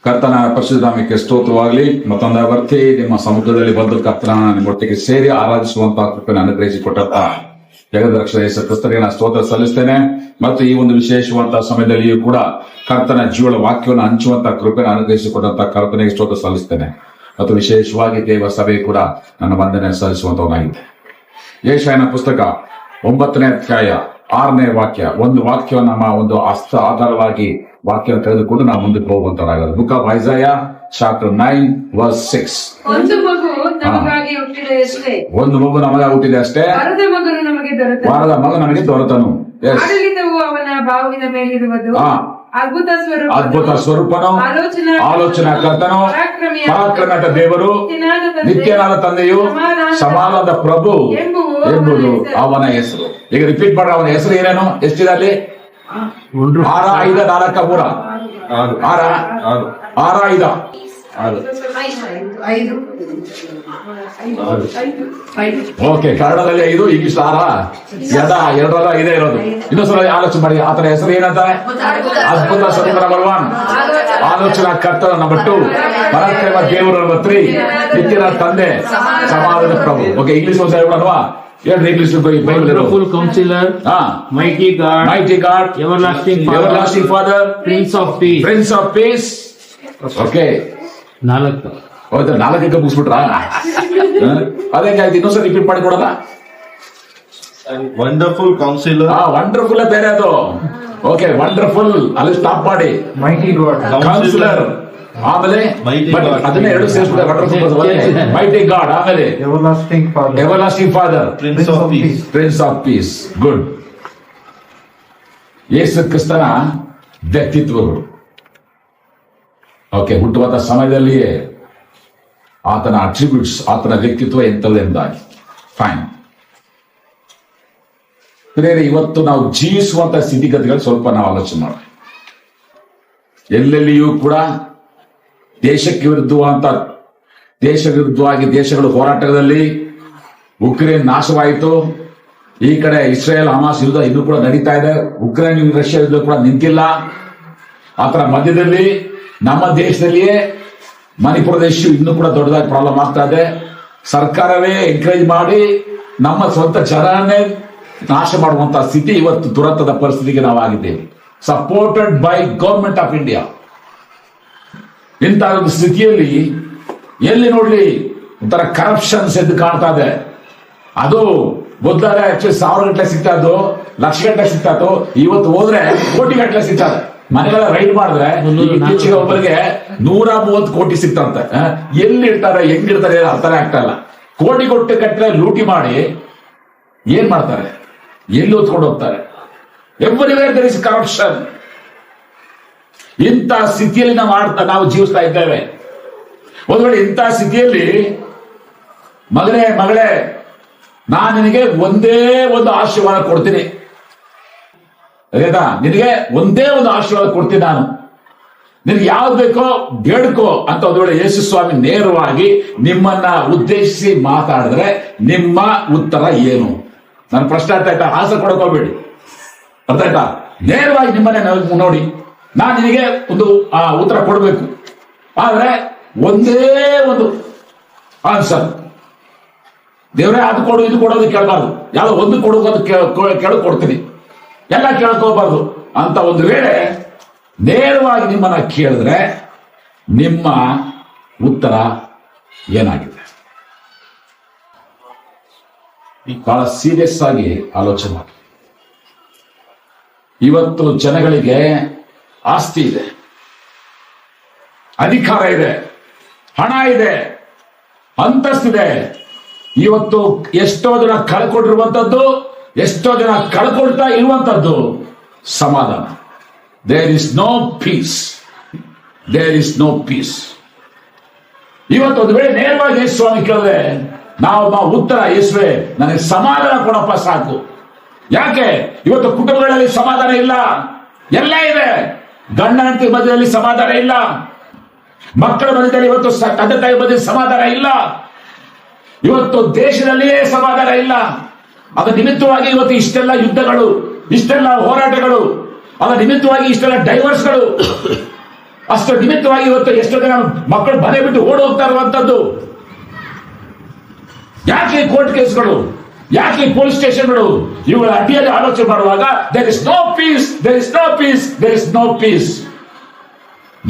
ಕರ್ತನ ಪರಿಶುದ್ಧ ನಾಮಕ್ಕೆ ಸ್ತೋತ್ರವಾಗಲಿ. ಮತ್ತೊಂದು ವರ್ತಿ ನಿಮ್ಮ ಸಮುದ್ರದಲ್ಲಿ ಬಂದು ಕರ್ತನ ನಿಮ್ಮೊಟ್ಟಿಗೆ ಸೇರಿ ಆರಾಧಿಸುವಂತಹ ಕೃಪೆಯನ್ನು ಅನುಗ್ರಹಿಸಿಕೊಟ್ಟಂತ ಜಗದರಕ್ಷಕ ಯೇಸು ಕ್ರಿಸ್ತನಿಗೆ ನಾನು ಸ್ತೋತ್ರ ಸಲ್ಲಿಸ್ತೇನೆ. ಮತ್ತು ಈ ಒಂದು ವಿಶೇಷವಂತಹ ಸಮಯದಲ್ಲಿಯೂ ಕೂಡ ಕರ್ತನ ಜೀವನ ವಾಕ್ಯವನ್ನು ಹಂಚುವಂತಹ ಕೃಪೆಯನ್ನು ಅನುಗ್ರಹಿಸಿಕೊಟ್ಟಂತಹ ಕರ್ತನಿಗೆ ಸ್ತೋತ್ರ ಸಲ್ಲಿಸ್ತೇನೆ. ಮತ್ತು ವಿಶೇಷವಾಗಿ ದೇವ ಸಭೆ ಕೂಡ ನನ್ನ ವಂದನೆ ಸಲ್ಲಿಸುವಂತವನಾಗಿದೆ. ಯೆಶಾಯನ ಪುಸ್ತಕ 9ನೇ ಅಧ್ಯಾಯ 6ನೇ ವಾಕ್ಯ, ಒಂದು ವಾಕ್ಯ ನಮ್ಮ ಒಂದು ಹಸ್ತ ಆಧಾರವಾಗಿ ವಾಕ್ಯ ತೆಗೆದುಕೊಂಡು ನಾವು ಮುಂದಕ್ಕೆ ಹೋಗುವಂತರಾಗದು. Book of Isaiah chapter 9 verse 6. ಒಂದು ಮಗು ನಮಗಾಗಿ ಹುಟ್ಟಿದೆ ಅಷ್ಟೇ, ಒಂದು ಮಗು ನಮಗಾಗಿ ಹುಟ್ಟಿದೆ ಅಷ್ಟೇ, ವರದ ಮಗನು ನಮಗೆ ದೊರೆತನು, ವಾರದ ಮಗ ನನಗೆ ದೊರೆತನು. ಆಡಳಿತವು ಅವನ ಬಾಹುವಿನ ಮೇಲಿರುವುದು, ಅದ್ಭುತ ಸ್ವರೂಪನು, ಆಲೋಚನಾ ಕರ್ತನು, ಪರಾಕ್ರಮದ ದೇವರು, ನಿತ್ಯನಾದ ತಂದೆಯು, ಸಮಾಧಾನದ ಪ್ರಭು ಎಂಬುದು ಅವನ ಹೆಸರು. ಈಗ ರಿಪೀಟ್ ಮಾಡ್ರ, ಅವನ ಹೆಸರು ಏನೇನು? ಎಷ್ಟಿದೆ ಅಲ್ಲಿ? 6 5 4 3 6 5. ಓಕೆ, ಕನ್ನಡದಲ್ಲಿ 5, ಇಂಗ್ಲಿಷ್ 6, 2 5 ಇರೋದು. ಇನ್ನೊಂದ್ಸಲ ಆಲೋಚನೆ ಮಾಡಿ, ಆತನ ಹೆಸರು ಏನಂತ? ಅದ್ಭುತ ಸ್ವರೂಪ ನಂಬರ್ 1, ಆಲೋಚನಾ ಕರ್ತನ ನಂಬರ್ 2, ಪರಾಕ್ರಮ ದೇವರು ನಂಬರ್ 3, ನಿತ್ಯನಾದ ತಂದೆ, ಸಮಾಧಾನದ ಪ್ರಭು. ಓಕೆ, ಇಂಗ್ಲಿಷ್ ಒಂದ್ಸಲ ಹೇಳೋಣವಾ? Wonderful Counselor, Mighty God, Everlasting Father, Prince of Peace. Okay, 4. ಹೌದಾ? 4ಕ್ಕೆ ಮುಗಿಸ್ಬಿಟ್ರ? ಅದೇಂಗಾಯ್ತು? ಇನ್ನೊಂದ್ಸಲ ರಿಪೀಟ್ ಮಾಡಿ ಕೊಡೋದ? Wonderful counsellor. ವಂಡರ್ಫುಲ್ ಬೇರೆ ಅದು. ಓಕೆ, ವಂಡರ್ಫುಲ್ ಅಲ್ಲಿ ಸ್ಟಾಪ್ ಮಾಡಿ. ಮೈಟಿ ಗಾಡ್, ಕೌನ್ಸಿಲರ್, ಆಮೇಲೆ ಅದನ್ನ 2 ಸೇರಿಸ್ಬಿಟ್ಟೆ. ವಂಡರ್ಫುಲ್, ಮೈಟಿ ಗಾಡ್, ಆಮೇಲೆ everlasting father, prince of peace. Good. Yesu ಕ್ರಿಸ್ತನ ವ್ಯಕ್ತಿತ್ವಗಳು. ಓಕೆ, ಹುಟ್ಟುವಂತ ಸಮಯದಲ್ಲಿಯೇ ಆತನ ಅಟ್ರಿಬ್ಯೂಟ್ಸ್, ಆತನ ವ್ಯಕ್ತಿತ್ವ ಎಂತದೆಂದಾಗಿ. ಫೈನ್. ಇವತ್ತು ನಾವು ಜೀವಿಸುವಂತ ಸ್ಥಿತಿಗತಿಗಳು ಸ್ವಲ್ಪ ನಾವು ಆಲೋಚನೆ ಮಾಡಿ. ಎಲ್ಲೆಲ್ಲಿಯೂ ಕೂಡ ದೇಶಕ್ಕೆ ವಿರುದ್ಧವಾಗಿ ದೇಶಗಳು ಹೋರಾಟದಲ್ಲಿ ಉಕ್ರೇನ್ ನಾಶವಾಯಿತು. ಈ ಕಡೆ ಇಸ್ರೇಲ್ ಹಮಾಸ್ ಯುದ್ಧ ಇನ್ನೂ ಕೂಡ ನಡೀತಾ ಇದೆ. ಉಕ್ರೇನ್ ರಷ್ಯಾ ಯುದ್ಧ ಕೂಡ ನಿಂತಿಲ್ಲ. ಆತರ ಮಧ್ಯದಲ್ಲಿ ನಮ್ಮ ದೇಶದಲ್ಲಿಯೇ ಮಣಿಪುರದ ಇಶ್ಯೂ ಇನ್ನೂ ಕೂಡ ದೊಡ್ಡದಾಗಿ ಪ್ರಾಬ್ಲಮ್ ಆಗ್ತಾ ಇದೆ. ಸರ್ಕಾರವೇ ಎಂಕರೇಜ್ ಮಾಡಿ ನಮ್ಮ ಸ್ವಂತ ಜನರನ್ನೇ ನಾಶ ಮಾಡುವಂತಹ ಸ್ಥಿತಿ ಇವತ್ತು ದುರಂತದ ಪರಿಸ್ಥಿತಿಗೆ ನಾವು ಆಗಿದ್ದೇವೆ. Supported by government of India. ಇಂತಹ ಒಂದು ಸ್ಥಿತಿಯಲ್ಲಿ ಎಲ್ಲಿ ನೋಡ್ಲಿ ಒಂಥರ ಕರಪ್ಷನ್ಸ್ ಎದ್ದು ಕಾಣ್ತಾ ಇದೆ. ಅದು ಮೊದಲೇ 1000 ಗಂಟೆ ಸಿಗ್ತಾ ಇದ್ದು, ಲಕ್ಷ ಗಂಟೆ ಸಿಗ್ತಾ ಇತ್ತು. ಇವತ್ತು ಹೋದ್ರೆ ಕೋಟಿ ಗಂಟೆ ಸಿಗ್ತಾ ಇದೆ. ಮನೆಗಳ ರೈಡ್ ಮಾಡಿದ್ರೆ ಇತ್ತೀಚೆಗೆ ಒಬ್ಬರಿಗೆ 130 ಕೋಟಿ ಸಿಗ್ತಂತೆ. ಎಲ್ಲಿ ಇಡ್ತಾರೆ, ಹೆಂಗಿಡ್ತಾರೆ ಅರ್ಥನೇ ಆಗ್ತಾ ಇಲ್ಲ. ಕೋಟಿ ಕೊಟ್ಟು ಕಟ್ಟರೆ ಲೂಟಿ ಮಾಡಿ ಏನ್ ಮಾಡ್ತಾರೆ? ಎಲ್ಲಿ ಹೊತ್ಕೊಂಡು ಹೋಗ್ತಾರೆ? Everywhere there is corruption. ಇಂಥ ಸ್ಥಿತಿಯಲ್ಲಿ ನಾವು ಜೀವಿಸ್ತಾ ಇದ್ದೇವೆ. ಒಂದು ವೇಳೆ ಇಂಥ ಸ್ಥಿತಿಯಲ್ಲಿ ಮಗಳೇ ನಾನು ನಿನಗೆ ಒಂದೇ ಒಂದು ಆಶೀರ್ವಾದ ಕೊಡ್ತೀನಿ. ನಿನಗೆ ಒಂದೇ ಒಂದು ಆಶೀರ್ವಾದ ಕೊಡ್ತೀನಿ. ನಾನು ನಿನಗೆ ಯಾವ್ದು ಬೇಕೋ ಬೇಡ್ಕೋ ಅಂತ ಒಂದು ವೇಳೆ ಯೇಸು ಸ್ವಾಮಿ ನೇರವಾಗಿ ನಿಮ್ಮನ್ನ ಉದ್ದೇಶಿಸಿ ಮಾತಾಡಿದ್ರೆ ನಿಮ್ಮ ಉತ್ತರ ಏನು? ನನ್ನ ಪ್ರಶ್ನೆ ಅರ್ಥ ಆಯ್ತಾ? ಆಸೆ ಕೊಡಕೋಬೇಡಿ. ಅರ್ಥ ಆಯ್ತಾ? ನೇರವಾಗಿ ನಿಮ್ಮನ್ನೇ ನೋಡಿ, ನಾನು ನಿನಗೆ ಒಂದು ಉತ್ತರ ಕೊಡಬೇಕು. ಆದ್ರೆ ಒಂದೇ ಒಂದು ಆನ್ಸರ್. ದೇವರೇ ಅದು ಕೊಡು ಇದು ಕೊಡೋದು ಕೇಳಬಾರ್ದು. ಯಾವ್ದೋ ಒಂದು ಕೊಡೋದು ಕೊಡ್ತೀನಿ, ಎಲ್ಲ ಕೇಳ್ಕೋಬಾರ್ದು ಅಂತ ಒಂದು ವೇಳೆ ನೇರವಾಗಿ ನಿಮ್ಮನ್ನ ಕೇಳಿದ್ರೆ ನಿಮ್ಮ ಉತ್ತರ ಏನಾಗಿದೆ? ಬಹಳ ಸೀರಿಯಸ್ ಆಗಿ ಆಲೋಚನೆ ಮಾಡಿ. ಇವತ್ತು ಜನಗಳಿಗೆ ಆಸ್ತಿ ಇದೆ, ಅಧಿಕಾರ ಇದೆ, ಹಣ ಇದೆ, ಅಂತಸ್ತಿದೆ. ಇವತ್ತು ಎಷ್ಟೋ ಜನ ಕಳ್ಕೊಂಡಿರುವಂತದ್ದು, ಎಷ್ಟೋ ಜನ ಕಳ್ಕೊಳ್ತಾ ಇರುವಂತದ್ದು ಸಮಾಧಾನ. There is no peace. ಇವತ್ತು ಒಂದು ವೇಳೆ ನೇರವಾಗಿ ಯೇಸು ಸ್ವಾಮಿ ಕೇಳಿದ್ರೆ ನಾವು ಉತ್ತರ, ಯೇಸುವೆ ನನಗೆ ಸಮಾಧಾನ ಕೊಡಪ್ಪ ಸಾಕು. ಯಾಕೆ? ಇವತ್ತು ಕುಟುಂಬಗಳಲ್ಲಿ ಸಮಾಧಾನ ಇಲ್ಲ. ಎಲ್ಲ ಇದೆ. ಗಂಡ ಹೆಂಡತಿ ಮಧ್ಯದಲ್ಲಿ ಸಮಾಧಾನ ಇಲ್ಲ. ಮಕ್ಕಳ ಮಧ್ಯದಲ್ಲಿ ಇವತ್ತು ತಂದೆ ತಾಯಿ ಮಧ್ಯೆ ಸಮಾಧಾನ ಇಲ್ಲ. ಇವತ್ತು ದೇಶದಲ್ಲಿಯೇ ಸಮಾಧಾನ ಇಲ್ಲ. ಅದರ ನಿಮಿತ್ತವಾಗಿ ಇವತ್ತು ಇಷ್ಟೆಲ್ಲ ಯುದ್ಧಗಳು, ಇಷ್ಟೆಲ್ಲ ಹೋರಾಟಗಳು, ಅದರ ನಿಮಿತ್ತವಾಗಿ ಇಷ್ಟೆಲ್ಲ ಡೈವರ್ಸ್ಗಳು. ಅಷ್ಟರ ನಿಮಿತ್ತವಾಗಿ ಇವತ್ತು ಎಷ್ಟೋ ಜನ ಮಕ್ಕಳು ಮನೆ ಬಿಟ್ಟು ಓಡಿ ಹೋಗ್ತಾ ಇರುವಂತದ್ದು. ಯಾಕೆ ಕೋರ್ಟ್ ಕೇಸ್ಗಳು, ಯಾಕೆ ಪೊಲೀಸ್ ಸ್ಟೇಷನ್ಗಳು? ಇವುಗಳ ಅಡ್ಡಿಯಲ್ಲಿ ಆಲೋಚನೆ ಮಾಡುವಾಗ there is no peace, there is no peace, there is no peace.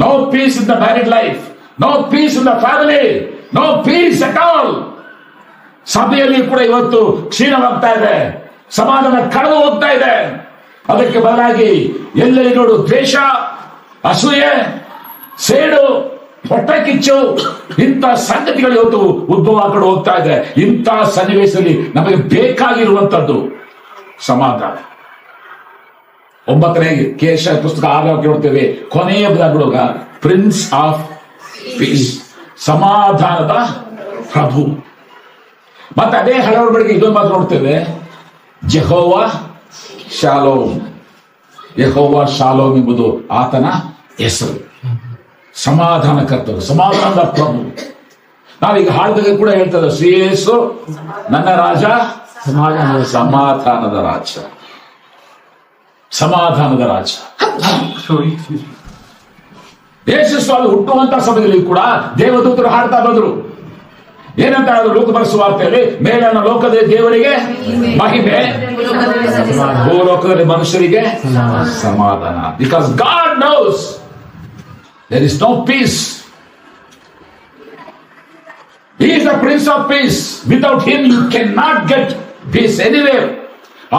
No peace in the married life, no peace in the family, no peace at all. ಸಭೆಯಲ್ಲಿ ಕೂಡ ಇವತ್ತು ಕ್ಷೀಣವಾಗ್ತಾ ಇದೆ, ಸಮಾಧಾನ ಕಳೆದು ಹೋಗ್ತಾ ಇದೆ. ಅದಕ್ಕೆ ಬದಲಾಗಿ ಎಲ್ಲೆಲ್ಲಿ ನೋಡು ದ್ವೇಷ, ಅಸೂಯೆ, ಸೇಡು, ಹೊಟ್ಟೆ ಕಿಚ್ಚು, ಇಂಥ ಸಂಗತಿಗಳು ಇವತ್ತು ಉದ್ಭವ ಆಗಿ ಹೋಗ್ತಾ ಇದೆ. ಇಂಥ ಸನ್ನಿವೇಶದಲ್ಲಿ ನಮಗೆ ಬೇಕಾಗಿರುವಂತದ್ದು ಸಮಾಧಾನ. 9ನೇ ಕೇಶ ಪುಸ್ತಕ 6 ನೋಡ್ತೇವೆ, ಕೊನೆಯ ಭಾಗದೊಳಗ ಪ್ರಿನ್ಸ್ ಆಫ್ ಪೀಸ್, ಸಮಾಧಾನದ ಪ್ರಭು. ಮತ್ತೆ ಅದೇ ಹಲವಾರು ಬೆಳಗ್ಗೆ ಇದೊಂದು ಮಾತು ನೋಡ್ತೇವೆ, ಜೆಹೋವಾ ಶಾಲೋಮ್. ಯೆಹೋವಾ ಶಾಲೋಮ್ ಎಂಬುದು ಆತನ ಹೆಸರು. ಸಮಾಧಾನ ಕರ್ತರು, ಸಮಾಧಾನದ ಪ್ರಭು. ನಾವೀಗ ಹಾಡಿದಾಗ ಕೂಡ ಹೇಳ್ತೇವೆ, ಶ್ರೀಯೇಸು ನನ್ನ ರಾಜ, ಸಮಾಧಾನದ ರಾಜ, ಸಮಾಧಾನದ ರಾಜ. ಯೇಸು ಸ್ವಾಮಿ ಹುಟ್ಟುವಂತ ಸಮಯದಲ್ಲಿ ಕೂಡ ದೇವದೂತರು ಹಾಡ್ತಾ ಬಂದ್ರು. ಏನಂತ ಹೇಳಿದ್ರು ಲೋಕ ಸುವಾರ್ತೆಯಲ್ಲಿ? ಮೇಲನ ಲೋಕದ ದೇವರಿಗೆ ಮಹಿಮೆ, ಭೂಲೋಕದಲ್ಲಿ ಮನುಷ್ಯರಿಗೆ ಸಮಾಧಾನ. Because God knows there is no peace. He is the Prince of Peace. Without him you cannot get peace anywhere.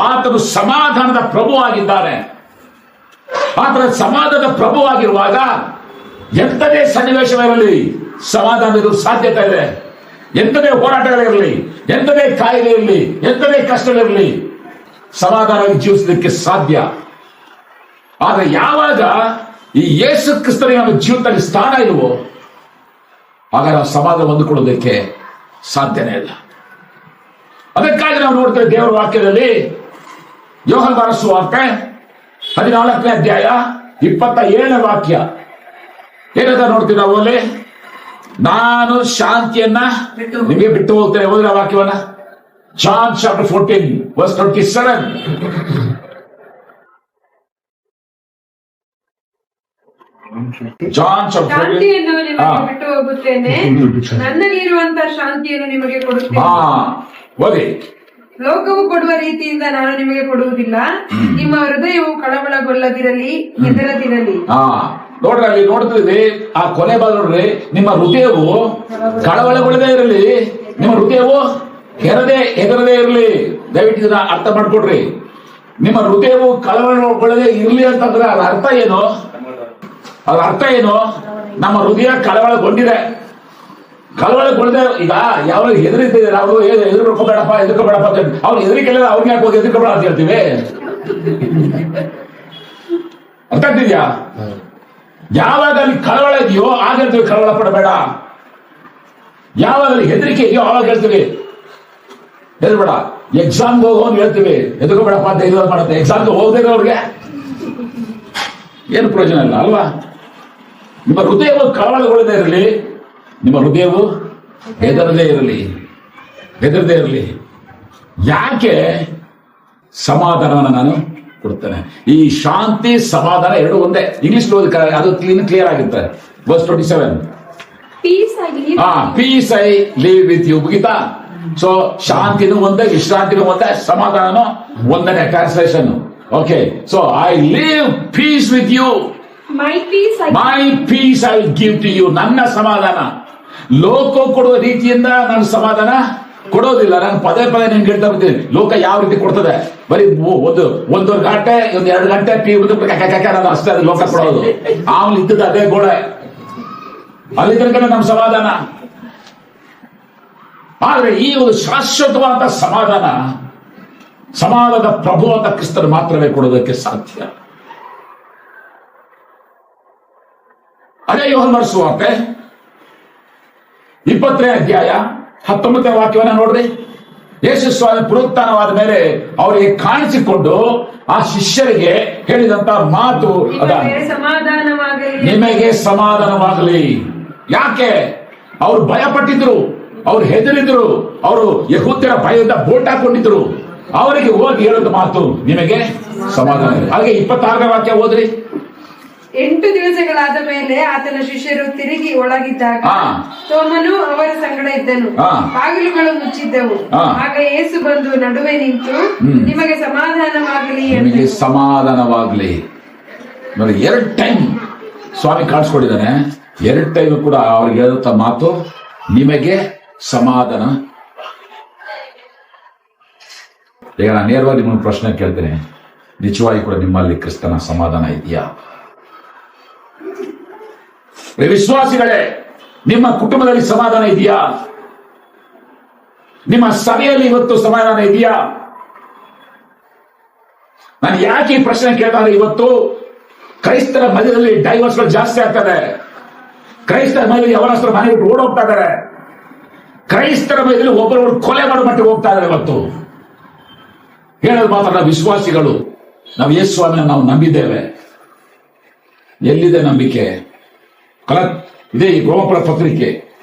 ಆತನು ಸಮಾಧಾನದ ಪ್ರಭು ಆಗಿದ್ದಾರೆ. ಆತನ ಸಮಾಧಾನದ ಪ್ರಭು ಆಗಿರುವಾಗ ಎಂಥದೇ ಸನ್ನಿವೇಶವಿರಲಿ ಸಮಾಧಾನದ ಸಾಧ್ಯತೆ ಇದೆ. ಎಂಥದೇ ಹೋರಾಟಗಳಿರಲಿ, ಎಂಥದೇ ಕಾಯಿಲೆ ಇರಲಿ, ಎಂಥದೇ ಕಷ್ಟಗಳಿರಲಿ, ಸಮಾಧಾನವಾಗಿ ಜೀವಿಸಲಿಕ್ಕೆ ಸಾಧ್ಯ. ಆದ್ರೆ ಯಾವಾಗ ಈ ಯೇಸು ಕ್ರಿಸ್ತನಿಗೆ ನಮ್ಮ ಜೀವಿತದಲ್ಲಿ ಸ್ಥಾನ ಇರುವೋ ಆಗ ನಾವು ಸಮಾಧಾನ ಹೊಂದಿಕೊಳ್ಳೋದಕ್ಕೆ ಸಾಧ್ಯನೇ ಇಲ್ಲ. ಅದಕ್ಕಾಗಿ ನಾವು ನೋಡ್ತೇವೆ ದೇವರ ವಾಕ್ಯದಲ್ಲಿ ಯೋಹಾನ ಸುವಾರ್ತೆ 14ನೇ ಅಧ್ಯಾಯ 27ನೇ ವಾಕ್ಯ ಏನಂತ ನೋಡ್ತೀವಿ ನಾವು ಅಲ್ಲಿ? ನಾನು ಶಾಂತಿಯನ್ನ ನಿಮಗೆ ಬಿಟ್ಟು ಹೋಗ್ತೇನೆ. ಓದಿನ ವಾಕ್ಯವನ್ನ John chapter 14 verse 27. John chapter ಶಾಂತಿಯನ್ನು ನಿಮಗೆ ಬಿಟ್ಟು ಹೋಗುತ್ತೇನೆ, ನನ್ನಲ್ಲಿರುವಂತ ಶಾಂತಿಯನ್ನು ನಿಮಗೆ ಕೊಡುತ್ತೇನೆ. ಓದಿ. ಲೋಕವು ಕೊಡುವ ರೀತಿಯಿಂದ ನಾನು ನಿಮಗೆ ಕೊಡುವುದಿಲ್ಲ. ನಿಮ್ಮ ಹೃದಯವು ಕಳವಳಗೊಳ್ಳದಿರಲಿ, ಹೆದರದಿರಲಿ. ನೋಡ್ರಿ, ಅಲ್ಲಿ ನೋಡ್ತಿದ್ವಿ ಆ ಕೊನೆ ಭಾಗ ನೋಡ್ರಿ, ನಿಮ್ಮ ಹೃದಯವು ಕಳವಳಗೊಳ್ಳದೇ ಇರಲಿ, ನಿಮ್ಮ ಹೃದಯವು ಹೆದರದೇ ಇರಲಿ. ದಯವಿಟ್ಟು ಇದನ್ನ ಅರ್ಥ ಮಾಡ್ಕೊಡ್ರಿ. ನಿಮ್ಮ ಹೃದಯವು ಕಳವಳಗೊಳ್ಳದೇ ಇರಲಿ ಅಂತಂದ್ರೆ ಅದ್ರ ಅರ್ಥ ಏನು? ಅದ್ರ ಅರ್ಥ ಏನು? ನಮ್ಮ ಹೃದಯ ಕಳವಳಗೊಂಡಿದೆ. ಕಳವಳಗೊಳ್ಳದೆ ಈಗ ಯಾವ ಹೆದರಿದ್ದಾರೆ ಅವರು, ಎದುರ್ಕೋಬೇಡಪ್ಪ ಅಂತ. ಅವ್ರು ಹೆದರಿಕೆ ಅವ್ರಿಗೆ ಯಾಕೆ ಹೋಗಿ ಎದುರ್ಕೋಬೇಡ ಅಂತ ಹೇಳ್ತೀವಿ? ಅರ್ಥ ಆಗ್ತಿದ್ಯಾ? ಯಾವಾಗ ಅಲ್ಲಿ ಕಳವಳ ಇದೆಯೋ ಆಗ ಹೇಳ್ತೀವಿ ಕಳವಳ ಪಡಬೇಡ. ಯಾವಾಗ ಅಲ್ಲಿ ಹೆದರಿಕೆ ಇದೆಯೋ ಆವಾಗ ಹೇಳ್ತೀವಿ ಹೆದರ್ಬೇಡ. ಎಕ್ಸಾಮ್ಗೆ ಹೋಗೋನ್ ಹೇಳ್ತೀವಿ ಎದುರ್ಕೋಬೇಡಪ್ಪ ಅಂತ ಇದು ಮಾಡುತ್ತೆ. ಎಕ್ಸಾಮ್ಗೆ ಹೋಗದೇ ಅವ್ರಿಗೆ ಏನು ಪ್ರಯೋಜನ ಇಲ್ಲ ಅಲ್ವಾ? ನಿಮ್ಮ ಹೃದಯವು ಕಳವಳಗೊಳ್ಳದೇ ಇರಲಿ, ನಿಮ್ಮ ಹೃದಯವು ಹೆದರದೇ ಇರಲಿ. ಯಾಕೆ? ಸಮಾಧಾನವನ್ನು ನಾನು ಕೊಡ್ತೇನೆ. ಈ ಶಾಂತಿ ಸಮಾಧಾನ ಎರಡು ಒಂದೇ. ಇಂಗ್ಲಿಷ್ ಅದು ಕ್ಲಿಯರ್ ಆಗುತ್ತೆ. verse 27. Peace I leave with you. ಮುಗಿತಾ? ಸೊ ಶಾಂತಿನೂ ಒಂದೇ, ವಿಶ್ರಾಂತಿನೂ ಒಂದೇ, ಸಮಾಧಾನನೂ ಒಂದನೇ translation. Okay, so I leave peace with you, my peace I give to you. ನನ್ನ ಸಮಾಧಾನ ಲೋಕ ಕೊಡುವ ರೀತಿಯಿಂದ ನಾನು ಸಮಾಧಾನ ಕೊಡೋದಿಲ್ಲ. ನಾನು ಪದೇ ನಿಮ್ಗೆ ಹೇಳ್ತಾ ಬರ್ತೀನಿ, ಲೋಕ ಯಾವ ರೀತಿ ಕೊಡ್ತದೆ? ಬರೀ ಒಂದು ಗಂಟೆ 2 ಗಂಟೆ ಪೀ ಅಷ್ಟೇ ಅದು ಲೋಕ ಕೊಡೋದು. ಆಮೇಲೆ ಇದ್ದದ್ದು ಅದೇ ಗೋಡೆ, ಅಲ್ಲಿ ತನಕ ನಮ್ಮ ಸಮಾಧಾನ. ಆದ್ರೆ ಈ ಒಂದು ಶಾಶ್ವತವಾದ ಸಮಾಧಾನದ ಪ್ರಭು ಅಂತ ಕ್ರಿಸ್ತರು ಮಾತ್ರವೇ ಕೊಡೋದಕ್ಕೆ ಸಾಧ್ಯ. ಅದೇ ಯೋಹಾನ ಸುವಾರ್ತೆ 20ನೇ ಅಧ್ಯಾಯ 19ನೇ ವಾಕ್ಯವನ್ನ ನೋಡ್ರಿ. ಯೇಸು ಸ್ವಾಮಿ ಪುನರುತ್ಥಾನವಾದ ಮೇಲೆ ಅವರಿಗೆ ಕಾಣಿಸಿಕೊಂಡು ಆ ಶಿಷ್ಯರಿಗೆ ಹೇಳಿದಂತ ಮಾತು ಅದ, ನಿಮಗೆ ಸಮಾಧಾನವಾಗಲಿ. ಯಾಕೆ? ಅವರು ಭಯಪಟ್ಟಿದ್ರು, ಅವ್ರು ಹೆದರಿದ್ರು, ಅವರು ಯೆಹೂದ್ಯರ ಭಯದಿಂದ ಬೋಟ್ ಹಾಕೊಂಡಿದ್ರು. ಅವರಿಗೆ ಹೋಗಿ ಹೇಳೋದು ಮಾತು, ನಿಮಗೆ ಸಮಾಧಾನ. ಹಾಗೆ 26ನೇ ವಾಕ್ಯ ಓದ್ರಿ. 8 ದಿವಸಗಳಾದ ಮೇಲೆ ಆತನ ಶಿಷ್ಯರು ತಿರುಗಿ ಒಳಗಿದ್ದಾಗ ಹಾ. ತೋಮನು ಅವರ ಸಂಗಡ ಇದ್ದನು. ಹಾ. ಬಾಗಿಲುಗಳು ಮುಚ್ಚಿದ್ದವು. ಹಾ. ಆಗ ಯೇಸು ಬಂದು ನಡುವೆ ನಿಂತು ನಿಮಗೆ ಸಮಾಧಾನವಾಗಲಿ ನಿಮಗೆ ಎಂದನು. ಸಮಾಧಾನವಾಗ್ಲಿ. ನೋಡಿ, 2 ಟೈಮ್ ಸ್ವಾಮಿ ಕಾಣಿಸ್ಕೊಂಡಿದ್ದಾನೆ. 2 ಟೈಮ್ ಕೂಡ ಅವ್ರಿಗೆ ಹೇಳುತ್ತ ಮಾತು ನಿಮಗೆ ಸಮಾಧಾನ. ಈಗ ನಾನು ನೇರವಾಗಿ ನಿಮ್ಮನ್ನು ಪ್ರಶ್ನೆ ಕೇಳ್ತೇನೆ, ನಿಜವಾಗಿ ಕೂಡ ನಿಮ್ಮಲ್ಲಿ ಕ್ರಿಸ್ತನ ಸಮಾಧಾನ ಇದೆಯಾ? ವಿಶ್ವಾಸಿಗಳೇ, ನಿಮ್ಮ ಕುಟುಂಬದಲ್ಲಿ ಸಮಾಧಾನ ಇದೆಯಾ? ನಿಮ್ಮ ಸಭೆಯಲ್ಲಿ ಇವತ್ತು ಸಮಾಧಾನ ಇದೆಯಾ? ನಾನು ಯಾಕೆ ಈ ಪ್ರಶ್ನೆ ಕೇಳ್ತಾರೆ? ಇವತ್ತು ಕ್ರೈಸ್ತರ ಮಧ್ಯದಲ್ಲಿ ಡೈವರ್ಸ್ಗಳು ಜಾಸ್ತಿ ಆಗ್ತದೆ. ಕ್ರೈಸ್ತರ ಮಧ್ಯದಲ್ಲಿ ಯವನಸ್ಥರ ಮನೆ ಬಿಟ್ಟು ಓಡೋಗ್ತಾ ಇದ್ದಾರೆ. ಕ್ರೈಸ್ತರ ಮಧ್ಯದಲ್ಲಿ ಒಬ್ಬರೊಬ್ಬರು ಕೊಲೆ ಮಾಡೋ ಮಟ್ಟಿಗೆ ಹೋಗ್ತಾ ಇದ್ದಾರೆ. ಇವತ್ತು ಹೇಳೋದು ಮಾತ್ರ ವಿಶ್ವಾಸಿಗಳು, ನಾವು ಯೇಸು ಸ್ವಾಮಿಯನ್ನು ನಾವು ನಂಬಿದ್ದೇವೆ. ಎಲ್ಲಿದೆ ನಂಬಿಕೆ? ಇದೇ ಈ ರೋಮಪುರ ಪತ್ರಿಕೆ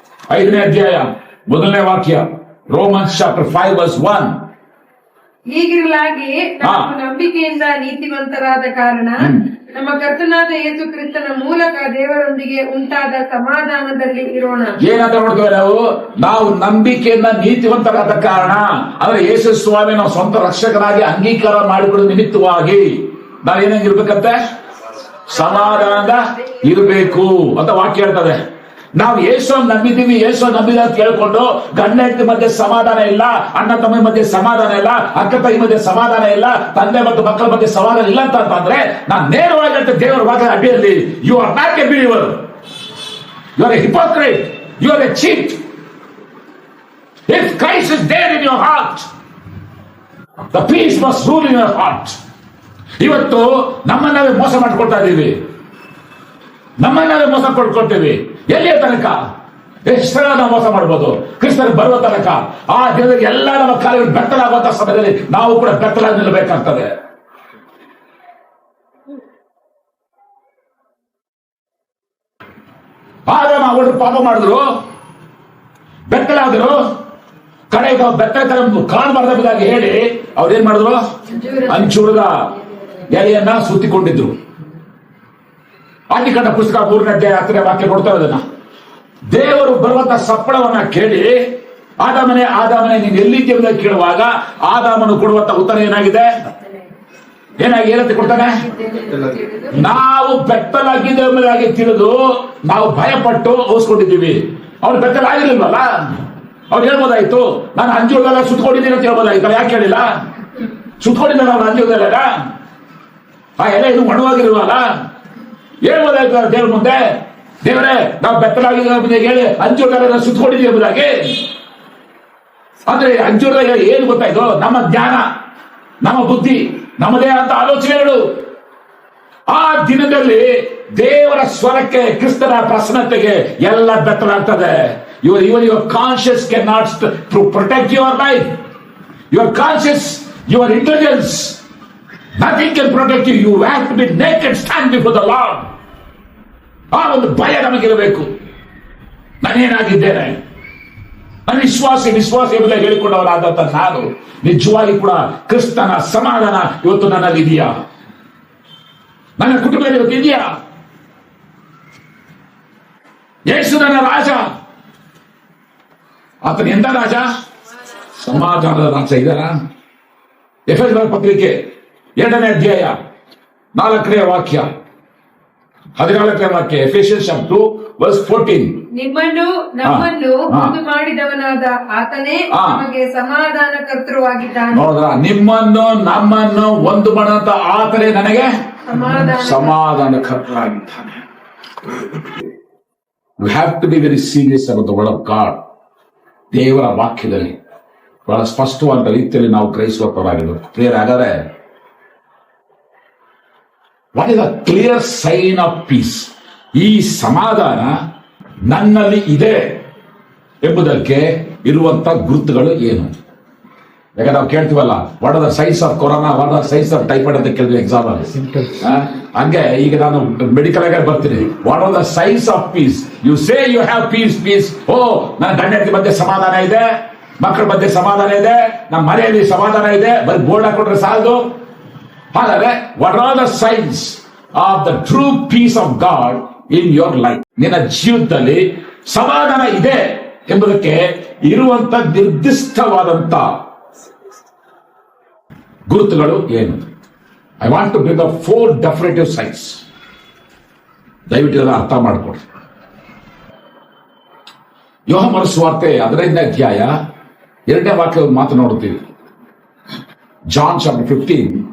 5ನೇ ಅಧ್ಯಾಯ 1ನೇ ವಾಕ್ಯ, ರೋಮನ್ಸ್ ಚಾಪ್ಟರ್ 5:1. ಹೀಗಿರಲಾಗಿ ನಾವು ನಂಬಿಕೆಯಿಂದ ನೀತಿವಂತರಾದ ಕಾರಣ ನಮ್ಮ ಕರ್ತನಾದ ಯೇಸು ಕ್ರಿಸ್ತನ ಮೂಲಕ ದೇವರೊಂದಿಗೆ ಉಂಟಾದ ಸಮಾಧಾನದಲ್ಲಿ ಇರೋಣ. ಏನಂತ ನೋಡ್ತೇವೆ ನಾವು ನಂಬಿಕೆಯಿಂದ ನೀತಿವಂತರಾದ ಕಾರಣ, ಅಂದ್ರೆ ಯೇಸು ಸ್ವಾಮಿ ನಾವು ಸ್ವಂತ ರಕ್ಷಕನಾಗಿ ಅಂಗೀಕಾರ ಮಾಡಿಕೊಳ್ಳುವ ನಿಮಿತ್ತವಾಗಿ ನಾವು ಏನಾಗಿರ್ಬೇಕಂತೆ? ಸಮಾಧಾನದ ಇರಬೇಕು ಅಂತ ವಾಕ್ಯ ಹೇಳ್ತದೆ. ನಾವು ಯೇಸು ನಂಬಿದ್ದೀವಿ, ಯೇಸು ನಂಬಿದ ಅಂತ ಕೇಳ್ಕೊಂಡು ಗಂಡ ಹೆಂಡತಿ ಮಧ್ಯೆ ಸಮಾಧಾನ ಇಲ್ಲ, ಅಣ್ಣ ತಮ್ಮ ಮಧ್ಯೆ ಸಮಾಧಾನ ಇಲ್ಲ, ಅಕ್ಕ ತಾಯಿ ಮಧ್ಯೆ ಸಮಾಧಾನ ಇಲ್ಲ, ತಂದೆ ಮತ್ತು ಮಕ್ಕಳ ಮಧ್ಯೆ ಸಮಾಧಾನ ಇಲ್ಲ ಅಂತಂದ್ರೆ ನಾನು ನೇರವಾಗಿ ಹೇಳ್ತೇನೆ, ದೇವರ ವಾಕ್ಯದ ಅಡಿಯಲ್ಲಿ you are not a believer, you are a hypocrite, you are a cheat. If Christ is there in your heart, the peace must rule in your heart. ಇವತ್ತು ನಮ್ಮನ್ನವೇ ಮೋಸ ಮಾಡ್ಕೊಳ್ತಾ ಇದ್ದೀವಿ, ನಮ್ಮನ್ನವೇ ಮೋಸ ಕೊಡ್ಕೊಳ್ತೀವಿ. ಎಲ್ಲಿಯ ತನಕ? ಎಷ್ಟು ನಾವು ಮೋಸ ಮಾಡ್ಬೋದು? ಕ್ರಿಸ್ತನಿಗೆ ಬರುವ ತನಕ. ಆ ದಿನದಲ್ಲಿ ಎಲ್ಲ ನಮ್ಮ ಕಾರ್ಯಗಳು ಬೆತ್ತಲಾಗುವಂತಹ ಸಮಯದಲ್ಲಿ ನಾವು ಕೂಡ ಬೆತ್ತಲಾಗಿ ನಿಲ್ಲಬೇಕಾಗ್ತದೆ. ಆಗ ಅವರು ಪಾಪ ಮಾಡಿದ್ರು, ಬೆತ್ತಲಾದ್ರು, ಕಡೆಗೆ ಬೆತ್ತ ಕಾಣಬಾರ್ದಾಗಿ ಹೇಳಿ ಅವ್ರೇನ್ ಮಾಡಿದ್ರು? ಅಂಚುರದ ಎಲೆಯನ್ನ ಸುತ್ತಿಕೊಂಡಿದ್ರು. ಆದಿಕಾಂಡ ಪುಸ್ತಕ 3ನೇ ಅಧ್ಯಾಯ 10ನೇ ವಾಕ್ಯ ಕೊಡ್ತಾ ಇರೋದನ್ನ, ದೇವರು ಬರುವಂತ ಸಪ್ಪಳವನ್ನ ಕೇಳಿ ಆದಾಮನೇ ಆದಾಮನೇ ನೀನು ಎಲ್ಲಿದ್ದೀಯ ಕೇಳುವಾಗ ಆದಾಮನು ಕೊಡುವಂತ ಉತ್ತರ ಏನಾಗಿದೆ? ಏನಂತ ಕೊಡ್ತಾನೆ? ನಾವು ಬೆತ್ತಲಾಗಿದ್ದೇವೆ ಎಂಬುದಾಗಿ ತಿಳಿದು ನಾವು ಭಯಪಟ್ಟು ಓದಿಸ್ಕೊಂಡಿದ್ದೀವಿ. ಅವ್ರು ಬೆತ್ತಲಾಗಿರ್ಲಿಲ್ವಲ್ಲ, ಅವ್ರು ಹೇಳ್ಬೋದಾಯ್ತು ನಾನು ಅಂಜುದೆಲ್ಲ ಸುತ್ಕೊಂಡಿದ್ದೀನಿ ಅಂತ ಹೇಳ್ಬೋದಾಯ್ತಲ್ಲ. ಯಾಕೆ ಹೇಳಿಲ್ಲ? ಸುತ್ಕೊಂಡಿಲ್ಲ ನಾವು ಅಂಜುದೆಲ್ಲ, ಆ ಎಲೆ ಇದು ಮಣವಾಗಿರುವಲ್ಲ, ಹೇಳ್ಬೋದಾಯ್ತು ದೇವ್ರ ಮುಂದೆ, ದೇವರೇ ನಾವು ಬೆತ್ತಲಾಗಿದ್ದೇವೆ ಹೇಳಿ ಅಂಜೂರದಾಗ ಸುತ್ಕೊಂಡಿದ್ದೀವಿ ಎಂಬುದಾಗಿ. ಅಂದ್ರೆ ಅಂಜೂರದಾಗ ಏನು ಗೊತ್ತಾಯ್ತು? ನಮ್ಮ ಜ್ಞಾನ, ನಮ್ಮ ಬುದ್ಧಿ, ನಮ್ಮದೇ ಆದ ಆಲೋಚನೆಗಳು. ಆ ದಿನದಲ್ಲಿ ದೇವರ ಸ್ವರಕ್ಕೆ, ಕ್ರಿಸ್ತನ ಪ್ರಸನ್ನತೆಗೆ ಎಲ್ಲ ಬೆತ್ತಲಾಗ್ತದೆ. Your conscious can not protect your life, your conscious, your intelligence, nothing can protect you. You have to be naked, stand before the Lord. ಆ ಒಂದು ಭಯ ನಮಗಿರಬೇಕು. ನಾನೇನಾಗಿದ್ದೇನೆ? ನಾನು ವಿಶ್ವಾಸ ಎಂಬುದಾಗಿ ಹೇಳಿಕೊಂಡವರಾದಂತ ನಾನು ನಿಜವಾಗಿ ಕೂಡ ಕ್ರಿಸ್ತನ ಸಮಾಧಾನ ಇವತ್ತು ನನ್ನಲ್ಲಿ ಇದೆಯಾ? ನನ್ನ ಕುಟುಂಬದಲ್ಲಿ ಇವತ್ತು ಇದೆಯಾ? ಯೇಸು ನನ್ನ ರಾಜ. ಆತನ ಎಂತ ರಾಜ? ಸಮಾಧಾನದ ರಾಜ ಇದ್ದಾರ? ಎಫೆಸರ ಪತ್ರಿಕೆ 2ನೇ ಅಧ್ಯಾಯ 4ನೇ ವಾಕ್ಯ, 14ನೇ ವಾಕ್ಯ, ಎಫೆಸಿಯನ್ಸ್ 2:14. ನಿಮ್ಮನ್ನು ನಮ್ಮನ್ನು ಒಂದು ಮಾಡಿದವನಾದ ಆತನೇ ನಮಗೆ ಸಮಾಧಾನ ಕರ್ತೃವಾಗಿದ್ದಾನೆ. ನೋಡಿದ್ರ, ನಿಮ್ಮನ್ನು ನಮ್ಮನ್ನು ಒಂದು ಮಾಡಂತ ಆತನೇ ನನಗೆ ಸಮಾಧಾನ ಕರ್ತೃವಾಗಿದ್ದಾನೆ. We have to be very serious about the word of God. ದೇವರ ವಾಕ್ಯದಲ್ಲಿ ಬಹಳ ಸ್ಪಷ್ಟವಾದ ರೀತಿಯಲ್ಲಿ ನಾವು ಗ್ರಹಿಸುವವರಾಗಿರ್ಬೇಕು. ಪ್ರಿಯರೇ, ಹಾಗಾದ್ರೆ what is a clear sign of peace? ಈ ಸಮಾಧಾನ ನನ್ನಲ್ಲಿ ಇದೆ ಎಂಬುದಕ್ಕೆ ಇರುವಂತ ಗುರುತುಗಳು ಏನು? ಯಾಕಂದ್ರೆ ನಾವು ಕೇಳ್ತೀವಲ್ಲ, what are the signs of corona, what are signs of typhoid ಅಂತ ಕೇಳಿದ್ವಿ ಎಕ್ಸಾಮ್ ಅಲ್ಲಿ. ಹಂಗೆ ಈಗ ನಾನು ಮೆಡಿಕಲ್ ಆಗಿ ಬರ್ತೀನಿ, what are the signs of peace? You say you have peace. Oh, ನನ್ನ ಗಂಡ ಹೆಂಡತಿ ಮಧ್ಯೆ ಸಮಾಧಾನ ಇದೆ, ಮಕ್ಕಳ ಮಧ್ಯೆ ಸಮಾಧಾನ ಇದೆ, ನಮ್ಮ ಮನೆಯಲ್ಲಿ ಸಮಾಧಾನ ಇದೆ, ಬರೀ ಬೋರ್ಡ್ ಹಾಕೊಂಡ್ರೆ ಸಾಲದು. ಹಾಗಾದ್ರೆ what are the signs of the true peace of God in your life. ನಿನ್ನ ಜೀವಿತದಲ್ಲಿ ಸಮಾಧಾನ ಇದೆ ಎಂಬುದಕ್ಕೆ ಇರುವಂತ ನಿರ್ದಿಷ್ಟವಾದಂತ ಗುರುತುಗಳು ಏನು? I want to bring up 4 definitive signs. ದಯವಿಟ್ಟು ಇದನ್ನು ಅರ್ಥ ಮಾಡಿಕೊಡಿ. ಯೋಹಾನನ ಸುವಾರ್ತೆ 15ನೇ ಅಧ್ಯಾಯ 2ನೇ ವಾಕ್ಯವನ್ನು ಮಾತನಾಡುತ್ತೀವಿ. John chapter 15.